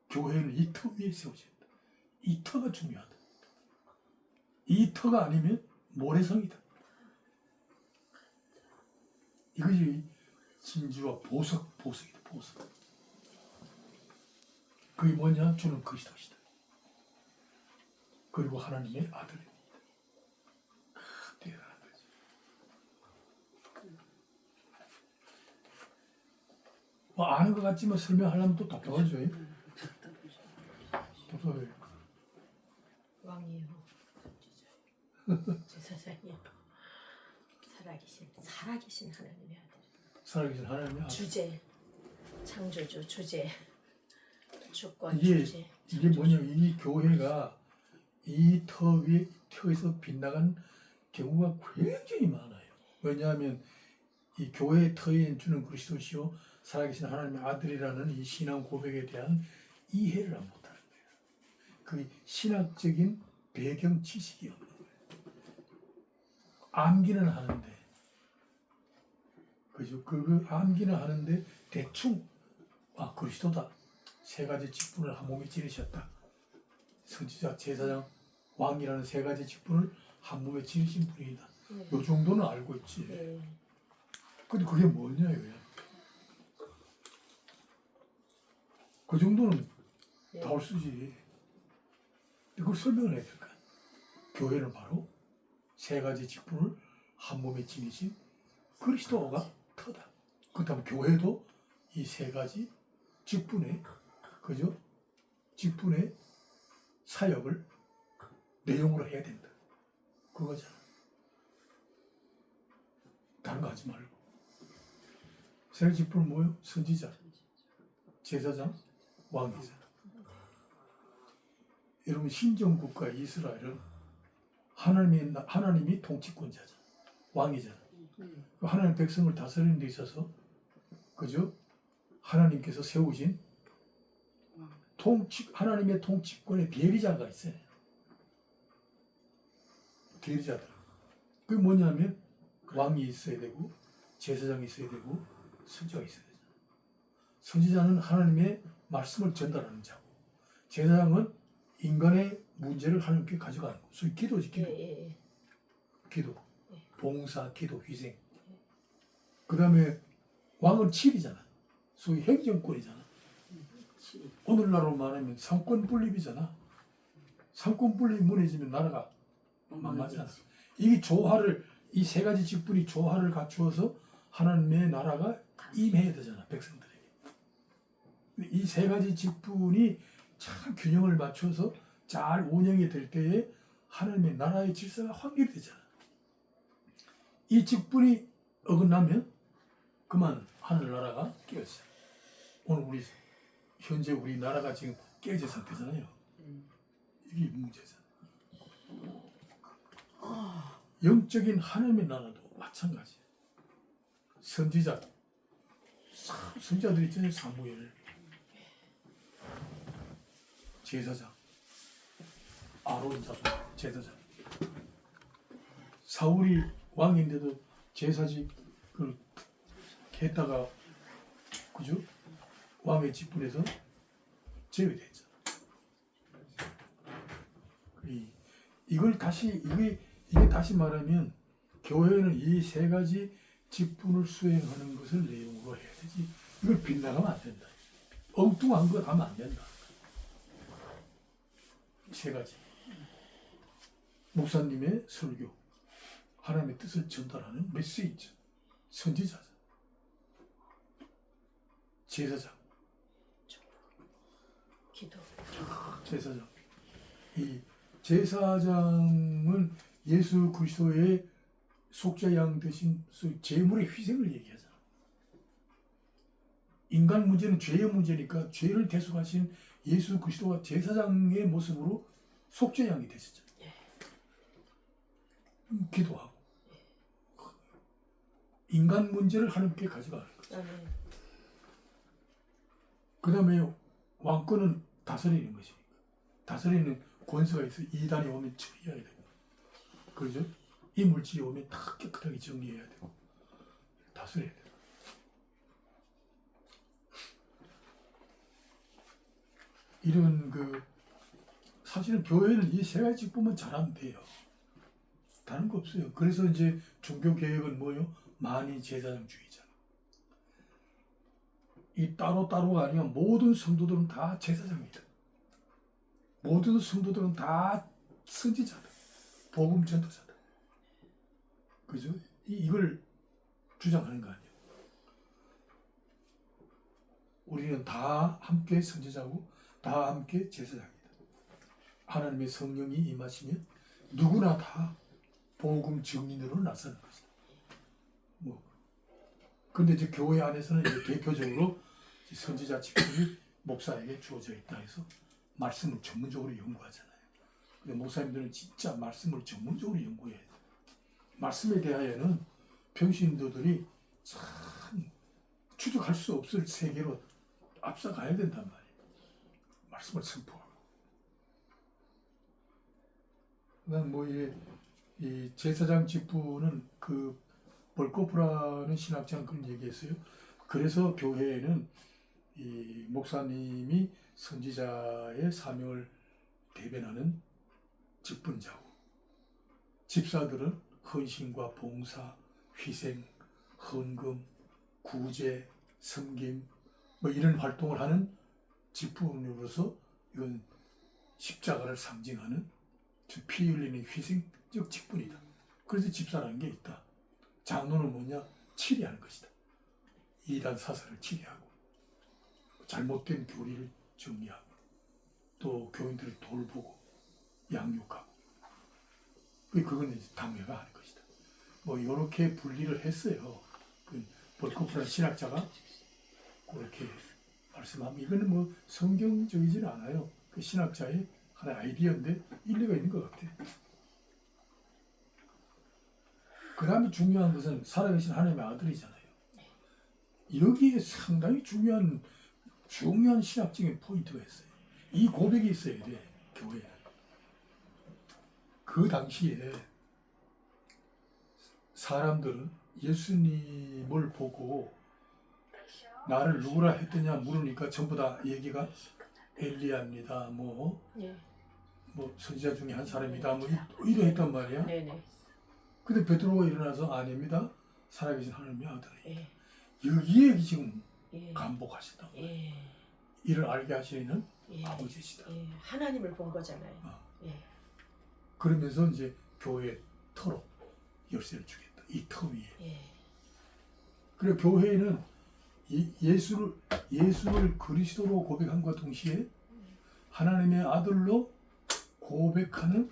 교회는 이 터 위에 세워진다. 이 터가 중요하다. 이 터가 아니면 모래성이다. 이것이 진주와 보석이다. 보석. 그게 뭐냐? 주는 그리스도시다. 그리고 하나님의 아들입니다. 대단한 거지. 뭐 아는 것 같지만 설명하려면 또 답답하죠. 답답해요. 왕이요. 제사장이요. 살아계신 하나님의 아들. 살아계신 하나님의 아들. 주제. 창조주 주제. 주권 이게 주제. 이게 뭐냐면 이 교회가 이 터에서 빗나간 경우가 굉장히 많아요. 왜냐하면 이 교회의 터에 주는 그리스도시요 살아계신 하나님의 아들이라는 이 신앙 고백에 대한 이해를 안 못하는 거예요. 그 신학적인 배경 지식이 없는 거예요. 암기는 하는데, 그죠? 그 암기는 하는데 대충 그리스도다. 세 가지 직분을 한 몸에 지니셨다. 선지자, 제사장, 왕이라는 세 가지 직분을 한 몸에 지니신 분이다. 요 정도는 알고 있지. 근데 그게 뭐냐 이거야. 그 정도는 다 올 수지. 이걸 설명을 해야 될까? 교회는 바로 세 가지 직분을 한 몸에 지니신 그리스도가 터다. 그렇다면 교회도 이 세 가지 직분의, 그죠? 직분의 사역을 내용으로 해야 된다. 그거잖아. 다른 거 하지 말고. 세 가지 직분은 뭐예요? 선지자, 제사장, 왕이잖아. 여러분 신정국가 이스라엘은 하나님이 통치권자잖아. 왕이잖아. 하나님 백성을 다스리는 데 있어서, 그죠? 하나님께서 세우신 하나님의 통치권의 대리자가 있어요. 대리자들. 그게 뭐냐면 왕이 있어야 되고 제사장이 있어야 되고 선지자가 있어야 되잖아. 선지자는 하나님의 말씀을 전달하는 자고, 제사장은 인간의 문제를 하나님께 가져가는 거. 소위 기도지, 기도. 기도, 봉사, 기도, 희생. 그 다음에 왕은 칠이잖아. 소위 행정권이잖아. 그렇지. 오늘날로 말하면 상권 분립이잖아. 상권 분립이 무너지면 나라가 망하잖아. 이 조화를 이 세 가지 직분이 조화를 갖추어서 하나님의 나라가 임해야 되잖아 백성들에게. 이 세 가지 직분이 참 균형을 맞춰서 잘 운영이 될 때에 하나님의 나라의 질서가 확립되잖아. 이 직분이 어긋나면 그만 하늘나라가 깨어져. 오늘 현재 우리 나라가 지금 깨진 상태잖아요. 이게 문제잖아. 영적인 하나님의 나라도 마찬가지. 선지자들이 있잖아요. 사무엘, 제사장, 아론장, 제사장. 사울이 왕인데도 제사직 했다가 그죠? 왕의 직분에서 제외됐잖아. 이게 다시 말하면 교회는 이 세 가지 직분을 수행하는 것을 내용으로 해야 되지. 이걸 빗나가면 안 된다. 엉뚱한 거 하면 안 된다. 세 가지. 목사님의 설교, 하나님의 뜻을 전달하는 메시지, 선지자자, 제사장, 기도. 제사장. 이 제사장은 예수 그리스도의 속죄양 대신 제물의 희생을 얘기하잖아. 인간 문제는 죄의 문제니까 죄를 대속하신 예수 그리스도가 제사장의 모습으로 속죄양이 되셨잖아. 기도하고 인간 문제를 하나님께 가져가는 거죠. 그 다음에 왕권은 다스리는 것이니까 다스리는 권세가 있어. 이단이 오면 처리해야 되고 그러죠? 이 물질이 오면 다 깨끗하게 정리해야 되고 다스려야 되고 이런 사실은 교회는 이 세 가지 직분만 잘하면 돼요. 다른 거 없어요. 그래서 이제 종교 개혁은 뭐요? 만인 제사장주의잖아. 이 따로따로가 아니라 모든 성도들은 다 제사장이다. 모든 성도들은 다 선지자다. 복음 전도자다. 그죠? 이걸 주장하는 거 아니에요. 우리는 다 함께 선지자고 다 함께 제사장이다. 하나님의 성령이 임하시면 누구나 다 복음 증인으로 나서는 것이다. 근데 이제 교회 안에서는 이제 대표적으로 선지자 직분이 목사에게 주어져 있다 해서 말씀을 전문적으로 연구하잖아요. 근데 목사님들은 진짜 말씀을 전문적으로 연구해야 돼요. 말씀에 대하여는 평신도들이 참 추적할 수 없을 세계로 앞서가야 된단 말이에요. 말씀을 선포하고. 그다음 이 제사장 직분은 벌코프라는 신학자는 그런 얘기했어요. 그래서 교회에는 이 목사님이 선지자의 사명을 대변하는 직분자고, 집사들은 헌신과 봉사, 희생, 헌금, 구제, 섬김 이런 활동을 하는 직분으로서 이건 십자가를 상징하는 피 흘리는 희생적 직분이다. 그래서 집사라는 게 있다. 장로는 뭐냐? 치리하는 것이다. 이단 사설을 치리하고 잘못된 교리를 정리하고 또 교인들을 돌보고 양육하고 그건 이제 당회가 하는 것이다. 이렇게 분리를 했어요. 벌코프라는 신학자가 그렇게 말씀하면 이거는 성경적이지는 않아요. 그 신학자의 하나의 아이디어인데 일리가 있는 것 같아. 그 다음에 중요한 것은 살아계신 하나님의 아들이잖아요. 여기에 상당히 중요한 신학적인 포인트가 있어요. 이 고백이 있어야 돼, 교회에. 그 당시에 사람들은 예수님을 보고 나를 누구라 했더냐 물으니까 전부 다 얘기가 엘리야입니다. 선지자 중에 한 사람이다. 이래 했단 말이야. 네네. 근데 베드로가 일어나서 아닙니다. 살아계신 하나님의 아들이에요. 여기에 지금 예. 감복하시다고. 예. 이를 알게 하시는 예. 아버지시다. 예. 하나님을 본 거잖아요. 어. 예. 그러면서 이제 교회 터로 열쇠를 주겠다. 이 터 위에. 예. 그리고 교회는 예수를 그리스도로 고백함과 동시에 하나님의 아들로 고백하는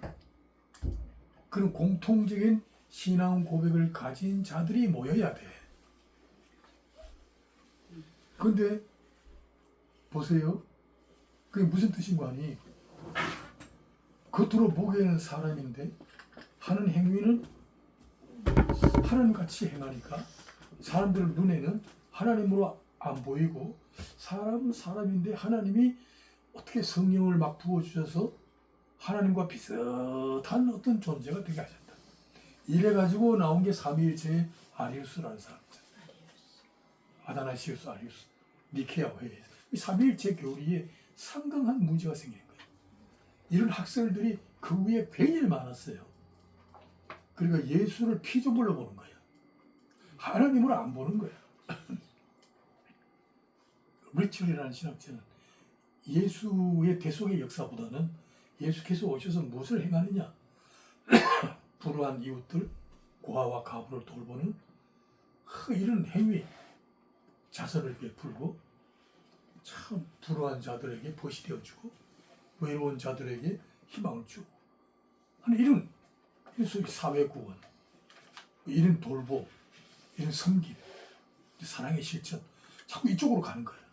그런 공통적인 신앙 고백을 가진 자들이 모여야 돼. 근데 보세요. 그게 무슨 뜻인 거 아니? 겉으로 보기에는 사람인데 하는 행위는 하나님같이 행하니까 사람들 눈에는 하나님으로 안 보이고 사람은 사람인데 하나님이 어떻게 성령을 막 부어주셔서 하나님과 비슷한 어떤 존재가 되게 하셨다. 이래가지고 나온 게 삼위일체의 아리우스라는 사람이죠. 아다나시우스 아리우스 니케아 회의에서 이 삼위일체 교리에 상당한 문제가 생기는 거예요. 이런 학설들이 그 위에 굉장히 많았어요. 그러니까 예수를 피조물로 보는 거예요. 하나님으로 안 보는 거예요. 리처리라는 신학자는 예수의 대속의 역사보다는 예수께서 오셔서 무엇을 행하느냐 불우한 이웃들 고아와 가부를 돌보는 이런 행위 자선을 베풀고 참 불우한 자들에게 벗이 되어주고 외로운 자들에게 희망을 주고 하는 이런 소위 사회구원 이런 돌보 이런 섬김 사랑의 실천 자꾸 이쪽으로 가는 거예요.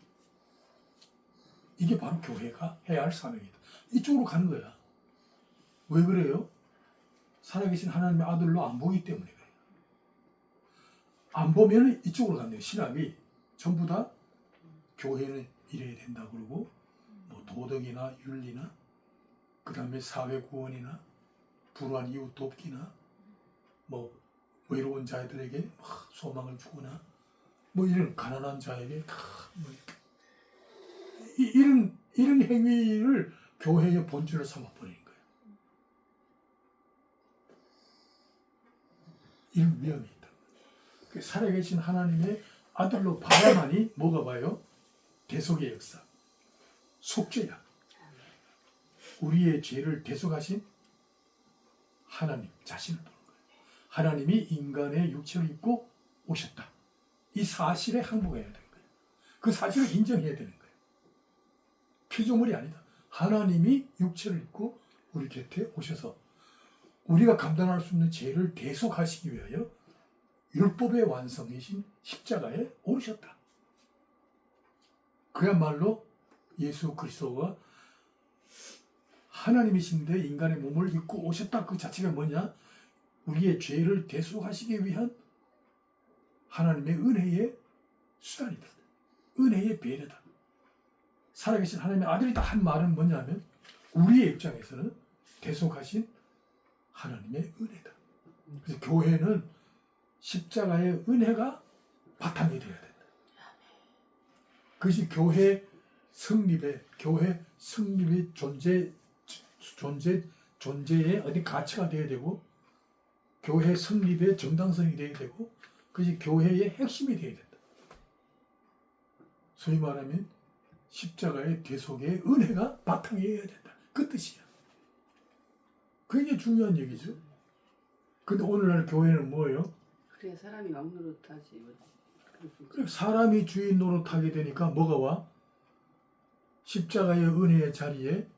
이게 바로 교회가 해야 할 사명이다. 이쪽으로 가는 거야. 왜 그래요? 살아계신 하나님의 아들로 안 보기 때문에 그래요. 안 보면 이쪽으로 간대요. 신학이 전부 다 교회는 이래야 된다 그러고 뭐 도덕이나 윤리나 그 다음에 사회구원이나 불우한 이웃 돕기나 뭐 외로운 자들에게 소망을 주거나 뭐 이런 가난한 자에게 뭐 이런 행위를 교회의 본질로 삼아버리는 거예요. 이런 위험이 있다. 살아계신 하나님의 아들로 봐야만이 뭐가 봐요? 대속의 역사, 속죄야. 우리의 죄를 대속하신 하나님 자신을 보는 거예요. 하나님이 인간의 육체를 입고 오셨다. 이 사실에 항복해야 되는 거예요. 그 사실을 인정해야 되는 거예요. 피조물이 아니다. 하나님이 육체를 입고 우리 곁에 오셔서 우리가 감당할 수 없는 죄를 대속하시기 위하여 율법의 완성이신 십자가에 오르셨다. 그야말로 예수 그리스도가 하나님이신데 인간의 몸을 입고 오셨다. 그 자체가 뭐냐? 우리의 죄를 대속하시기 위한 하나님의 은혜의 수단이다. 은혜의 배려다. 살아계신 하나님의 아들이다 한 말은 뭐냐면 우리의 입장에서는 대속하신 하나님의 은혜다. 그래서 교회는 십자가의 은혜가 바탕이 되어야 된다. 그것이 교회 성립의 존재의 어디 가치가 되어야 되고 교회 성립의 정당성이 되어야 되고 그것이 교회의 핵심이 되어야 된다. 소위 말하면 십자가의 대속의 은혜가 바탕이어야 된다. 그 뜻이야. 굉장히 중요한 얘기죠. 근데 오늘날 교회는 뭐예요? 그래 사람이 왕노릇하지. 그래, 사람이 주인 노릇하게 되니까 뭐가 와? 십자가의 은혜의 자리에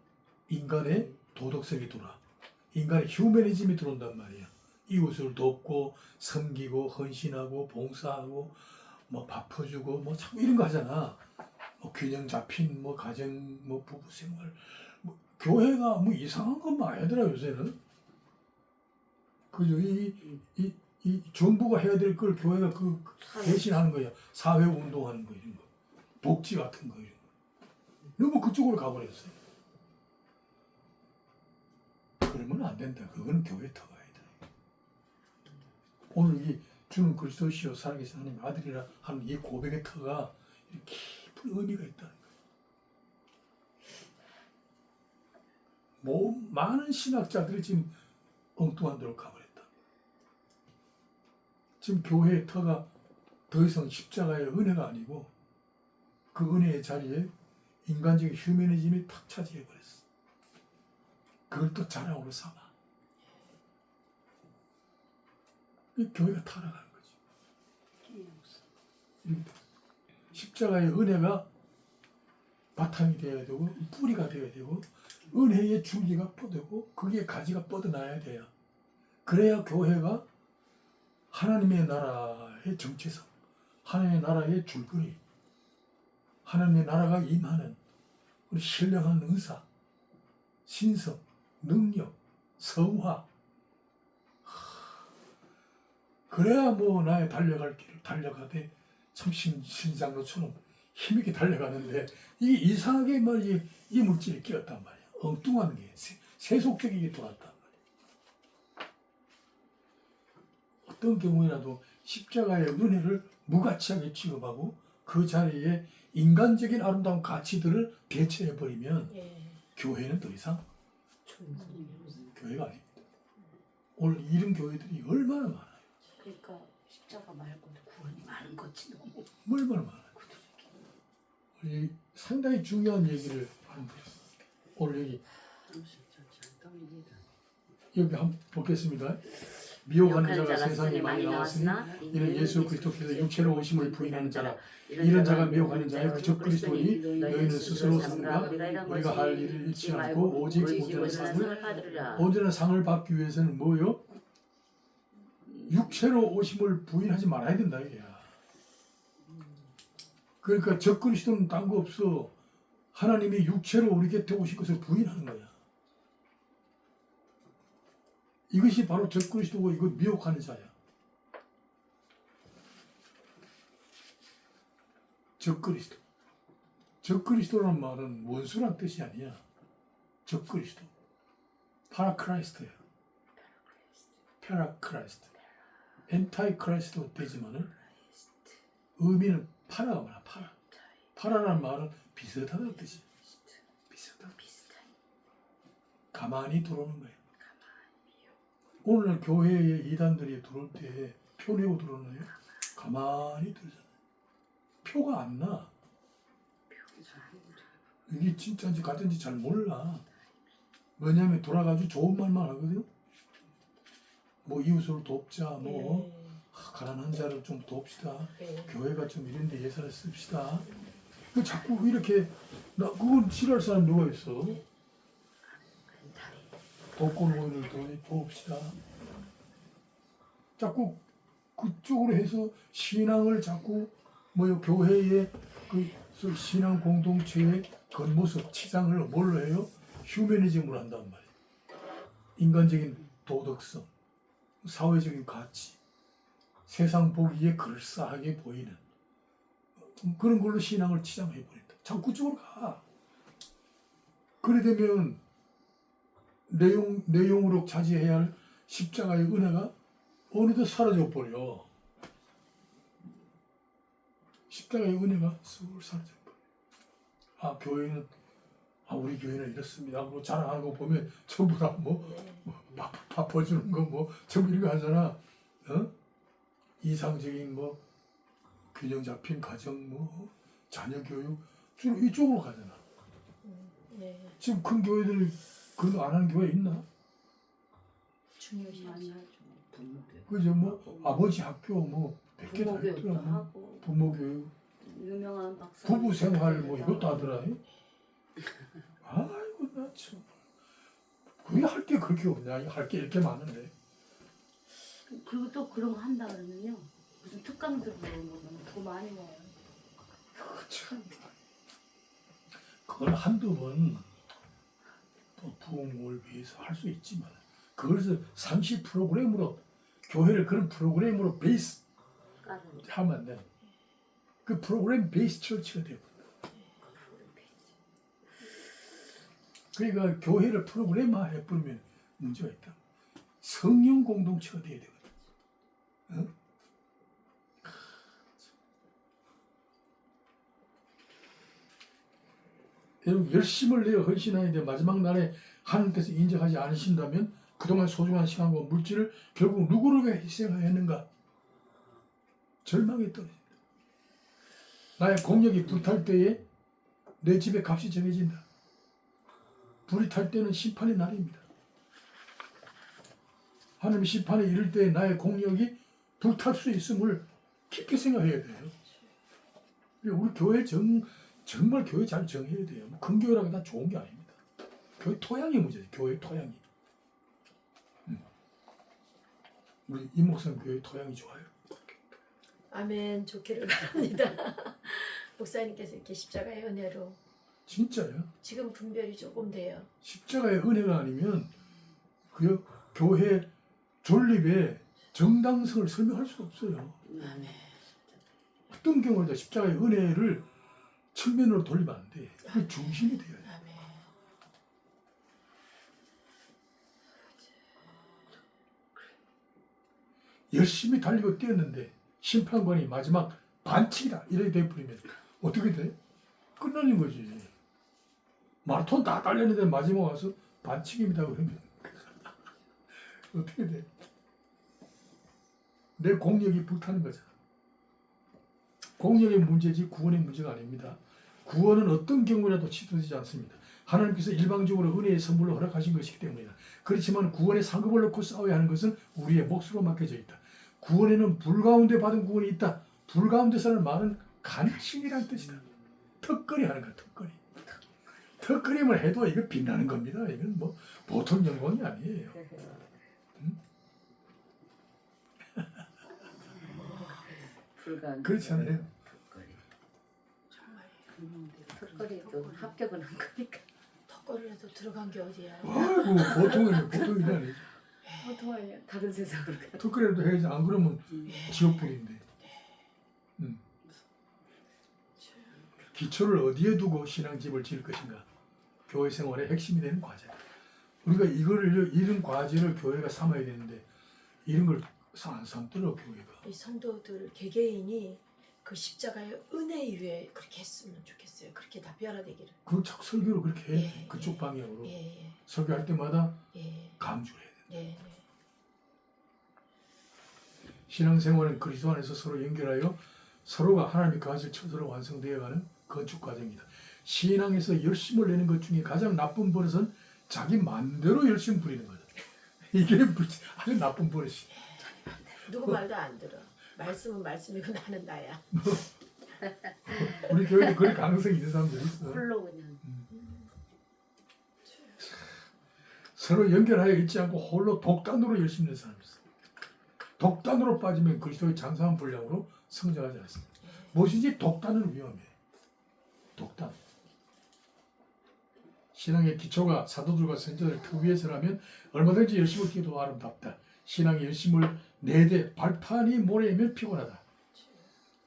인간의 도덕성이 들어와. 인간의 휴머니즘이 들어온단 말이야. 이웃을 돕고 섬기고 헌신하고 봉사하고 뭐 밥 퍼주고 뭐 자꾸 이런 거 하잖아. 뭐 균형 잡힌 뭐 가정 뭐 부부 생활 뭐 교회가 뭐 이상한 것만 아니더라 요새는. 그죠? 이 정부가 해야 될 걸 교회가 그 대신하는 거야. 사회 운동하는 거 이런 거, 복지 같은 거 이런 거. 너무 그쪽으로 가버렸어요. 그러면 안 된다. 그건 교회 터가 아니다. 오늘 이 주는 그리스도시요 살아계신 하나님 아들이라 하는 이 고백의 터가 깊은 의미가 있다는 거예요. 뭐 많은 신학자들이 지금 엉뚱한 데로 가버렸다. 지금 교회의 터가 더 이상 십자가의 은혜가 아니고 그 은혜의 자리에 인간적인 휴머니즘이 탁 차지해버렸어. 그걸 또 자랑으로 삼아. 이 교회가 타락하는 거지. 이렇게 됐어. 십자가의 은혜가 바탕이 되어야 되고 뿌리가 되어야 되고 은혜의 줄기가 뻗고 거기에 가지가 뻗어나야 돼요. 그래야 교회가 하나님의 나라의 정체성, 하나님의 나라의 줄거리, 하나님의 나라가 임하는 우리 신령한 은사, 신성, 능력, 성화. 그래야 뭐 나의 달려갈 길을 달려가되 참 신장로처럼 힘있게 달려가는데 이게 이상하게 말이지 이 물질이 끼었단 말이야. 엉뚱한 게 세속적이게 돌았단 말이야. 어떤 경우에라도 십자가의 은혜를 무가치하게 취급하고 그 자리에 인간적인 아름다운 가치들을 대체해버리면 교회는 더 이상 교회가 아닙니다. 오늘 이런 교회들이 얼마나 많아요. 그러니까 십자가 말고도 구원이 많은 거지 너무. 얼마나 많아요. 이 상당히 중요한 얘기를 하는 거예요. 오늘 여기 한번 보겠습니다. 미혹하는 자가 세상에 많이 나왔으니 이는 예수 그리스도께서 육체로 오심을 부인하는 자라. 이런 자가 미혹하는 자여 그저 그리스도니 너희는 스스로 삼가 우리가 할 일을 잃지 않고 오직 온전한 상을 받기 위해서는 뭐요? 육체로 오심을 부인하지 말아야 된다 이게야. 그러니까 저 그리스도는 딴 거 없어. 하나님이 육체로 우리 곁에 오신 것을 부인하는 거야. 이것이 바로 저 그리스도고 이거 미혹하는 자야. 저 그리스도. 저 그리스도라는 말은 원수란 뜻이 아니야. 저 그리스도. 파라크라이스트야. 파라크라이스트. 엔타이 크라이스트도 되지만은 의미는 파라가 뭐야? 파라. 파라라는 말은 비슷하다는 뜻이야. 비슷하다. 가만히 들어오는 거야. 오늘 교회에 이단들이 들어올 때 표 내고 들어오나요? 가만히 들잖아요. 표가 안 나. 이게 진짜인지 가짜인지 잘 몰라. 왜냐하면 돌아가지고 좋은 말만 하거든. 뭐 이웃을 돕자, 뭐 가난한 자를 좀 돕시다. 교회가 좀 이런데 예산을 씁시다. 자꾸 이렇게 나 그건 싫어할 사람 누가 있어? 독거노인을 돕시다. 자꾸 그쪽으로 해서 신앙을 자꾸 뭐 교회의 그 신앙 공동체의 겉모습 치장을 뭘로 해요? 휴머니즘으로 한단 말이에요. 인간적인 도덕성, 사회적인 가치, 세상 보기에 그럴싸하게 보이는 그런 걸로 신앙을 치장해버린다. 자꾸 그쪽으로 가. 그래 되면 내용으로 차지해야 할 십자가의 은혜가 어느덧 사라져버려. 십자가의 은혜가 쑥 사라져버려. 아, 교회는, 우리 교회는 이렇습니다. 뭐 자랑하는 거 보면 전부 다 밥 퍼주는 거 뭐 전부 이런 거 하잖아. 어? 이상적인 뭐 균형 잡힌 가정 뭐 자녀 교육 주로 이쪽으로 가잖아. 지금 큰 교회들 그런 거 안 하는 교회 있나? 중요시하죠. 그죠? 뭐 아버지 학교 뭐 100개 다 부모 교육도 있더라. 뭐. 하고 부모 교육, 유명한 박사 부부 생활 뭐 이것도 하더라. 아이고 나 참. 그게 할 게 그렇게 없냐? 할 게 이렇게 많은데. 그리고 또 그런 거 한다 그러면요 무슨 특강들 보는 거면 더 많이 와요. 참. 그걸 한두 번 또 부흥을 위해서 할 수 있지만 그것을 상시 프로그램으로 교회를 그런 프로그램으로 베이스 까르르 하면 안 돼. 그 프로그램 베이스 처치가 되거든. 그러니까 교회를 프로그램화 해버리면 문제가 있다. 성령 공동체가 돼야 되거든. 어? 여러분 열심을 내어 헌신하는데 마지막 날에 하나님께서 인정하지 않으신다면 그동안 소중한 시간과 물질을 결국 누구를 위해 희생하였는가? 절망에 떨어진다. 나의 공력이 불탈 때에 내 집의 값이 정해진다. 불이 탈 때는 심판의 날입니다. 하나님 심판에 이를 때 나의 공력이 불탈 수 있음을 깊이 생각해야 돼요. 우리 교회 정말 교회 잘 정해야 돼요. 뭐 근교라고 다 좋은 게 아닙니다. 교회 토양이 문제죠. 교회 토양이. 우리 임목사님 교회 토양이 좋아요. 아멘. 좋기를 바랍니다. 목사님께서 이렇게 십자가의 은혜로 진짜요. 지금 분별이 조금 돼요. 십자가의 은혜가 아니면 그 교회 존립의 정당성을 설명할 수가 없어요. 아멘. 어떤 경우에도 십자가의 은혜를 측면으로 돌리면 안 돼. 그게 중심이 돼요. 아멘. 열심히 달리고 뛰었는데 심판관이 마지막 반칙이다 이렇게 돼버리면 어떻게 돼? 끝나는 거지. 마라톤 다 달렸는데 마지막 와서 반칙입니다 그러면 어떻게 돼? 내 공력이 불타는 거잖아. 공력의 문제지 구원의 문제가 아닙니다. 구원은 어떤 경우라도 취소되지 않습니다. 하나님께서 일방적으로 은혜의 선물로 허락하신 것이기 때문이다. 그렇지만 구원의 상급을 놓고 싸워야 하는 것은 우리의 몫으로 맡겨져 있다. 구원에는 불 가운데 받은 구원이 있다. 불 가운데서는 말은 간칭이란 뜻이다. 턱걸이 하는 거야. 턱걸이. 턱걸이만 해도 이거 빛나는 겁니다. 이건 뭐 보통 영광이 아니에요. 불가. 그렇잖아요. 턱걸이도 합격은 한 거니까. 턱걸이라도 들어간 게 어디야. 아이고 보통이 아니죠. 보통 아니야. 다른 세상으로 가. 턱걸이라도 해야지. 안 그러면 지옥불인데. 기초를 어디에 두고 신앙집을 지을 것인가? 교회 생활의 핵심이 되는 과제다. 우리가 이런 과제를 교회가 삼아야 되는데 이런 걸 안 삼더라고 교회가. 이 성도들 개개인이 그 십자가의 은혜 위에 그렇게 했으면 좋겠어요. 그렇게 다 변화되기를. 그 척 설교를 그렇게 해. 예, 그쪽 예. 방향으로 예, 설교할 때마다 예, 강조를 해야 돼. 예, 신앙생활은 그리스도 안에서 서로 연결하여 서로가 하나님의 가질 처소로 완성되어가는 건축 과정입니다. 신앙에서 열심을 내는 것 중에 가장 나쁜 버릇은 자기 마음대로 열심 부리는 거다. 이게 아주 나쁜 버릇이. 누구 말도 안 들어. 말씀은 말씀이고 나는 나야. 우리 교회도 그럴 가능성이 있는 사람들이 있어. 홀로 그냥. 서로 연결하여 있지 않고 홀로 독단으로 열심히 하는 사람이 있어. 독단으로 빠지면 그리스도의 장사한 분량으로 성장하지 않습니다. 무엇인지 독단은 위험해. 독단. 신앙의 기초가 사도들과 선지자들 그 위에서라면 얼마든지 열심을 뛰어도 아름답다. 신앙의 열심을 내대 발판이 모래이면 피곤하다.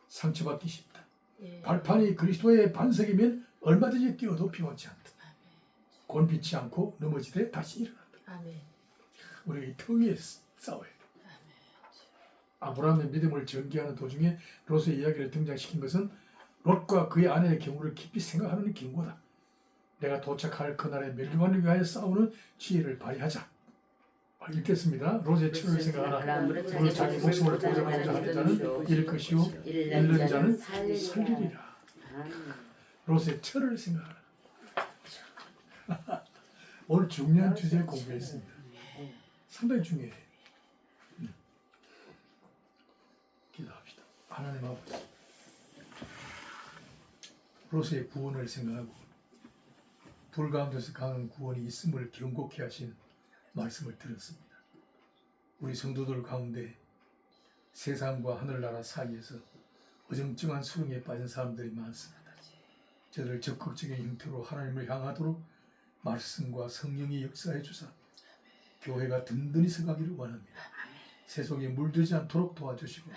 상처받기 쉽다. 예. 발판이 그리스도의 반석이면 얼마든지 뛰어도 피곤치 않다. 곤비치 않고 넘어지되 다시 일어난다. 아멘. 우리가 이 터 위에 싸워야 돼. 아브라함의 믿음을 전개하는 도중에 롯의 이야기를 등장시킨 것은 롯과 그의 아내의 경우를 깊이 생각하는 경고다. 내가 도착할 그날의 멸류관을 위하여 싸우는 지혜를 발휘하자. 읽겠습니다. 롯의 처를 생각하라. 오늘 자기 목숨을 보장하고자 하는 자는 잃을 것이요 잃는 자는 살리리라. 롯의 처를 생각하라. 오늘 중요한 주제 공부했습니다. 상당히 중요해요. 기도합시다. 하나님 아버지, 롯의 구원을 생각하고 불 가운데서 강한 구원이 있음을 경고케 하신 말씀을 들었습니다. 우리 성도들 가운데 세상과 하늘나라 사이에서 어정쩡한 수렁에 빠진 사람들이 많습니다. 저들을 적극적인 형태로 하나님을 향하도록 말씀과 성령이 역사해 주사 교회가 든든히 서가기를 원합니다. 세속에 물들지 않도록 도와주시고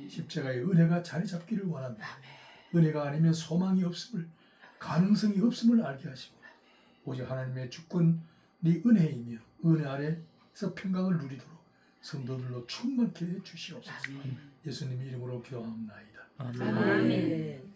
십자가의 은혜가 자리 잡기를 원합니다. 은혜가 아니면 소망이 없음을, 가능성이 없음을 알게 하시고 오직 하나님의 주권이 은혜이며 은혜 아래서 평강을 누리도록 성도들로 충만케 해 주시옵소서. 예수님 이름으로 기도하옵나이다. 아멘.